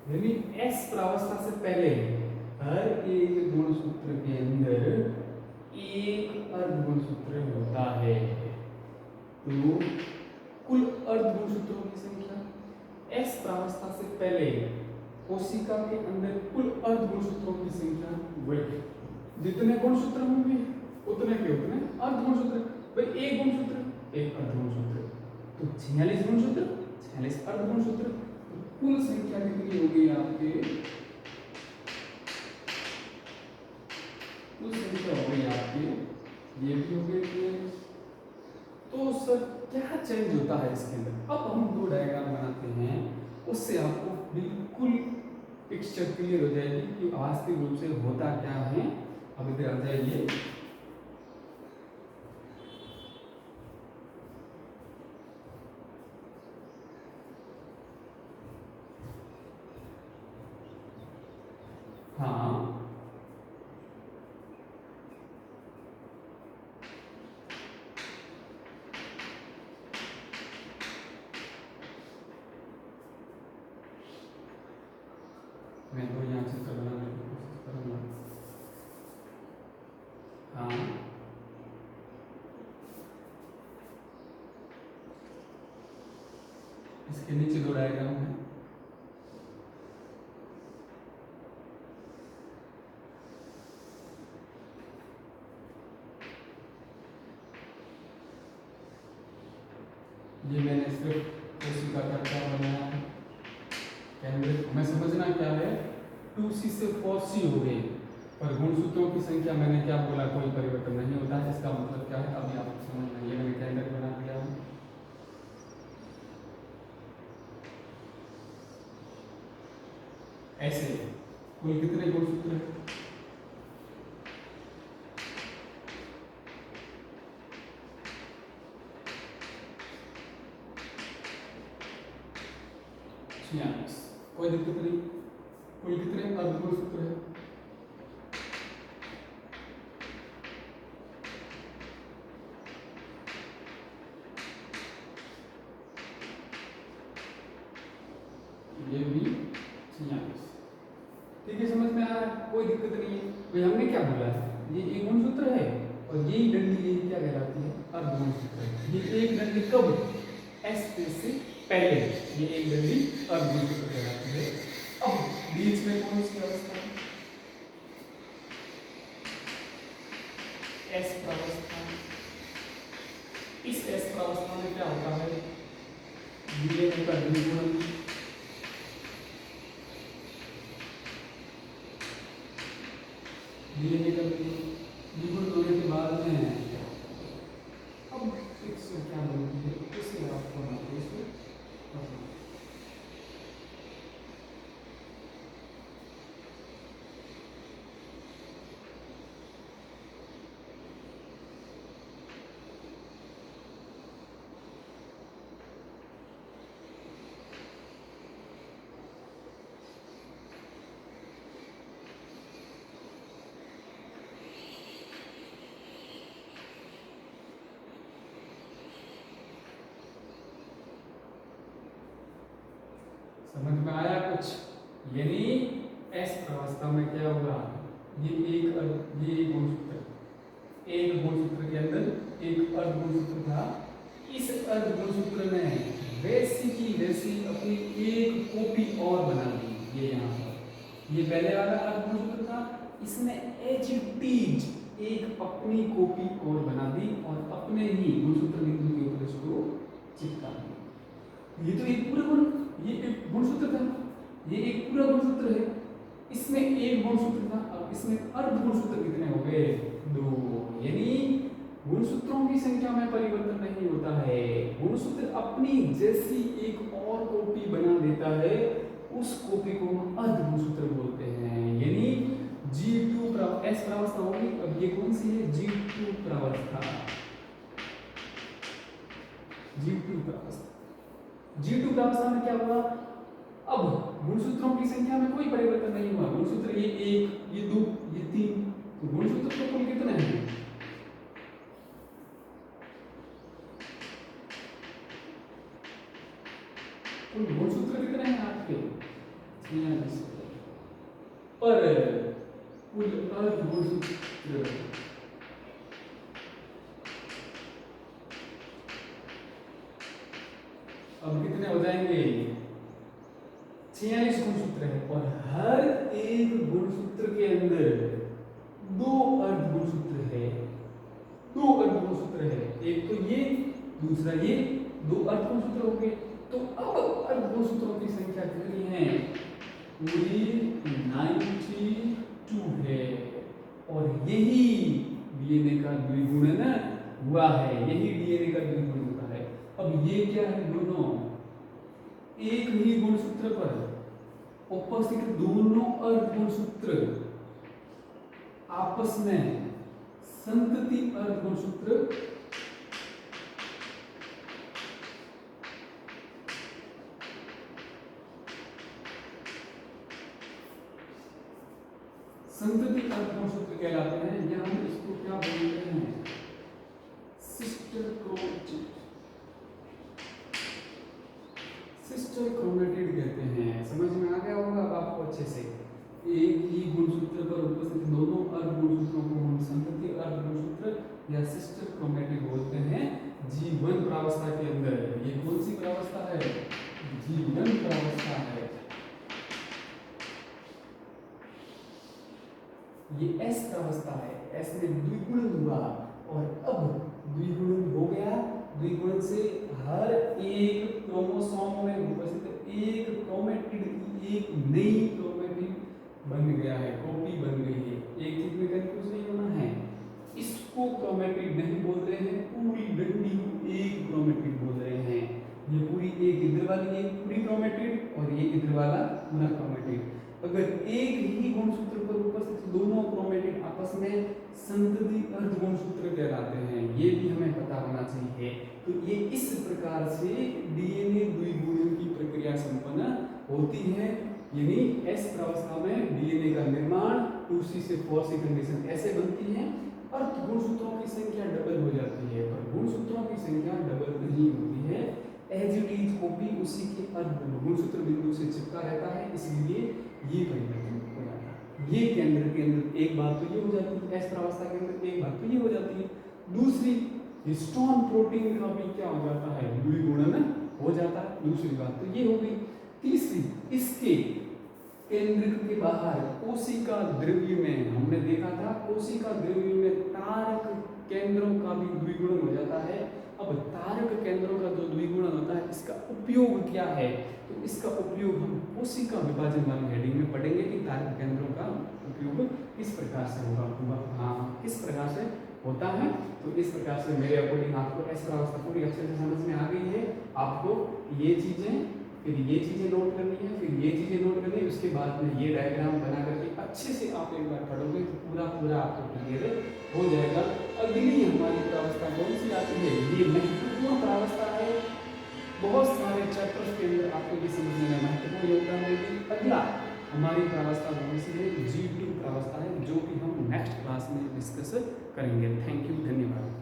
यानी S प्रावस्था से पहले हर एक गुणसूत्र के अंदर एक अर्ध गुणसूत्र होता है। तो कुल अर्ध गुणसूत्रों की संख्या S प्रावस्था से पहले कोशिका के अंदर कुल अर्ध गुणसूत्रों की संख्या वही, जितने गुणसूत्र होंगे उतने के उतने अर्ध गुणसूत्र। भाई एक गुणसूत्र एक अर्ध गुणसूत्र, तो 46 गुणसूत्र 46 अर्ध गुणसूत्र। कुल संख्या कितनी हो गई आपके? कुल संख्या हो गई आपके, ये भी हो गई। तो सर क्या चेंज होता है इसके अंदर? अब हम दो डायग्राम बनाते हैं, उससे आपको बिल्कुल पिक्चर क्लियर हो जाएगी कि वास्तविक रूप से होता क्या है। अब इधर आ जाइए, हाँ मैं तो यहाँ चित्र बनाने की कोशिश करूँगा। हाँ इसके नीचे दो डायग्राम है। ये मैंने सिर्फ कोशिका का क्या बनाया है, केंद्र हमें समझना क्या है, 2c से 4c हो गए, पर गुणसूत्रों की संख्या मैंने क्या बोला, कोई परिवर्तन नहीं होता है। इसका मतलब क्या है, अभी आपको समझना। ये मैंने केंद्र बना दिया हूँ, ऐसे कुल कितने गुणसूत्र हैं, कोई दिक्कत नहीं। कुल कितने अर्धगुणसूत्र है, ये भी 46। ठीक है, समझ में आ रहा है, कोई दिक्कत नहीं है। भाई हमने क्या बोला है, ये एक गुणसूत्र है और ये डंडी ये क्या कहलाती है, अर्धगुणसूत्र। ये एक डंडी कब, एस से पहले ये एक डंडी अर्धगुणसूत्र कहलाती है। अब बीच में कौन सी अवस्था है, एस प्रावस्था। इस एस प्रावस्था में क्या होता है, डीएनए का द्विगुणन, डीएनए का द्विगुण होने के बाद में अब इससे क्या बनती है, इसे आपको समझ में आया कुछ। यानी एस अवस्था में क्या होगा, ये एक गुणसूत्र, एक गुणसूत्र के अंदर एक अर्धगुणसूत्र था। इस अर्धगुणसूत्र ने वैसी की वैसी अपनी एक कॉपी और बना दी। ये यहाँ पर ये पहले वाला अर्धगुणसूत्र था, इसने एज एक अपनी कॉपी और बना दी और अपने ही गुणसूत्र बिंदु के ऊपर इसको चिपका दिया। ये तो एक पूरा ये एक गुणसूत्र था, ये एक पूरा गुणसूत्र है, इसमें एक गुणसूत्र था, अब इसमें अर्धगुणसूत्र कितने हो गए, 2। यानी गुणसूत्रों की संख्या में परिवर्तन नहीं होता है, गुणसूत्र अपनी जैसी एक और कॉपी बना देता है, उस कॉपी को हम अर्धगुणसूत्र बोलते हैं। यानी G2 एस प्रावस्था होगी। अब ये कौन सी है, G2 प्रावस्था, G2 प्रावस्था। G2 प्रावस्था में क्या हुआ, अब गुणसूत्रों की संख्या में कोई परिवर्तन नहीं हुआ। गुणसूत्र ये 1, ये 2, ये 3, तो गुणसूत्र तो कुल कितने हैं, कुल गुणसूत्र कितने हैं आपके, पर कुल अर्धगुणसूत्र अब कितने हो जाएंगे, 46 गुणसूत्र है और हर एक गुणसूत्र के अंदर 2 अर्धगुणसूत्र है, 2 अर्धगुणसूत्र है, एक तो ये दूसरा ये, 2 अर्धगुणसूत्र हो गए। तो अब अर्धगुणसूत्रों की संख्या कितनी है, पूरी 92 है और यही डीएनए का द्विगुणन हुआ है, यही डीएनए का द्विगुणन हुआ है। अब ये क्या है दोनों, एक ही गुणसूत्र पर उपस्थित दोनों अर्धगुणसूत्र आपस में संतति अर्धगुणसूत्र संतति अर्धगुणसूत्र कहलाते हैं, या हम इसको क्या बोलते हैं, सिस्टर क्रोमेटिड, सिस्टर क्रोमेटिड कहते हैं। समझ में आ गया होगा अब आपको अच्छे से। एक ही गुणसूत्र पर उपस्थित दोनों अर्धगुणसूत्रों को हम संतति अर्धगुणसूत्र या सिस्टर क्रोमेटिड बोलते हैं। जीवन प्रावस्था के अंदर ये कौन सी प्रावस्था है, जीवन प्रावस्था है। ये एस प्रावस्था है, एस में द्विगुणन हुआ और अब द्विगुणन हो गया। द्विगुणन से हर एक क्रोमोसोम में उपस्थित एक क्रोमेटिड की एक नई क्रोमेटिड बन गया है, कॉपी बन गई है। एक चीज में कंफ्यूज नहीं होना है, इसको क्रोमेटिड नहीं बोल रहे हैं, पूरी डंडी को एक क्रोमेटिड बोल रहे हैं। ये पूरी एक इधर वाली एक पूरी क्रोमेटिड और ये इधर वाला पूरा क्रोमेटिड। अगर एक ही गुणसूत्र पर उपस्थित दोनों क्रोमेटिड आपस में संतति अर्धगुणसूत्र कहलाते हैं, ये भी हमें पता होना चाहिए। तो ये इस प्रकार से डीएनए द्विगुणन की प्रक्रिया संपन्न होती है, यानी एस प्रावस्था में डीएनए का निर्माण 2C से 4C कंडीशन ऐसे बनती है। अर्धगुणसूत्रों की संख्या डबल हो जाती है, पर गुणसूत्रों की संख्या डबल नहीं होती है। एज इट इज कॉपी उसी के गुणसूत्र बिंदु से चिपका रहता है, इसलिए ये परिवर्तन हो जाता है। ये केंद्र के अंदर एक बात तो ये हो जाती है, एस प्रावस्था के अंदर एक बात तो ये हो जाती है। दूसरी, हिस्टोन प्रोटीन का भी क्या हो जाता है, द्विगुणन हो जाता है। दूसरी बात तो ये हो गई। तीसरी, इसके केंद्र के बाहर कोशिका द्रव्य में हमने देखा था, कोशिका द्रव्य में तारक केंद्रों का भी द्विगुणन हो जाता है। अब तारक केंद्रों का जो द्विगुणन होता है, इसका उपयोग क्या है, तो इसका उपयोग हम कोशिका विभाजन वाली हेडिंग में पढ़ेंगे कि तारक केंद्रों का उपयोग किस प्रकार से होगा। हाँ, किस प्रकार से होता है। तो इस प्रकार से मेरे अकॉर्डिंग आपको एस प्रावस्था पूरी अच्छे से समझ में आ गई है। आपको ये चीजें, फिर ये चीजें नोट करनी है, फिर ये चीजें नोट करनी है, उसके बाद में ये डायग्राम बना करके अच्छे से आप एक बार पढ़ोगे तो पूरा आपको क्लियर हो जाएगा। अगली हमारी प्रावस्था कौन सी आती है, ये महत्वपूर्ण प्रावस्था है। बहुत सारे चैप्टर्स के अंदर आपको ये समझने में महत्वपूर्ण योगदान देगी। अगला हमारी प्रावस्था कौन सी है, G2 प्रावस्था है, जो कि हम नेक्स्ट क्लास में डिस्कस करेंगे। थैंक यू, धन्यवाद।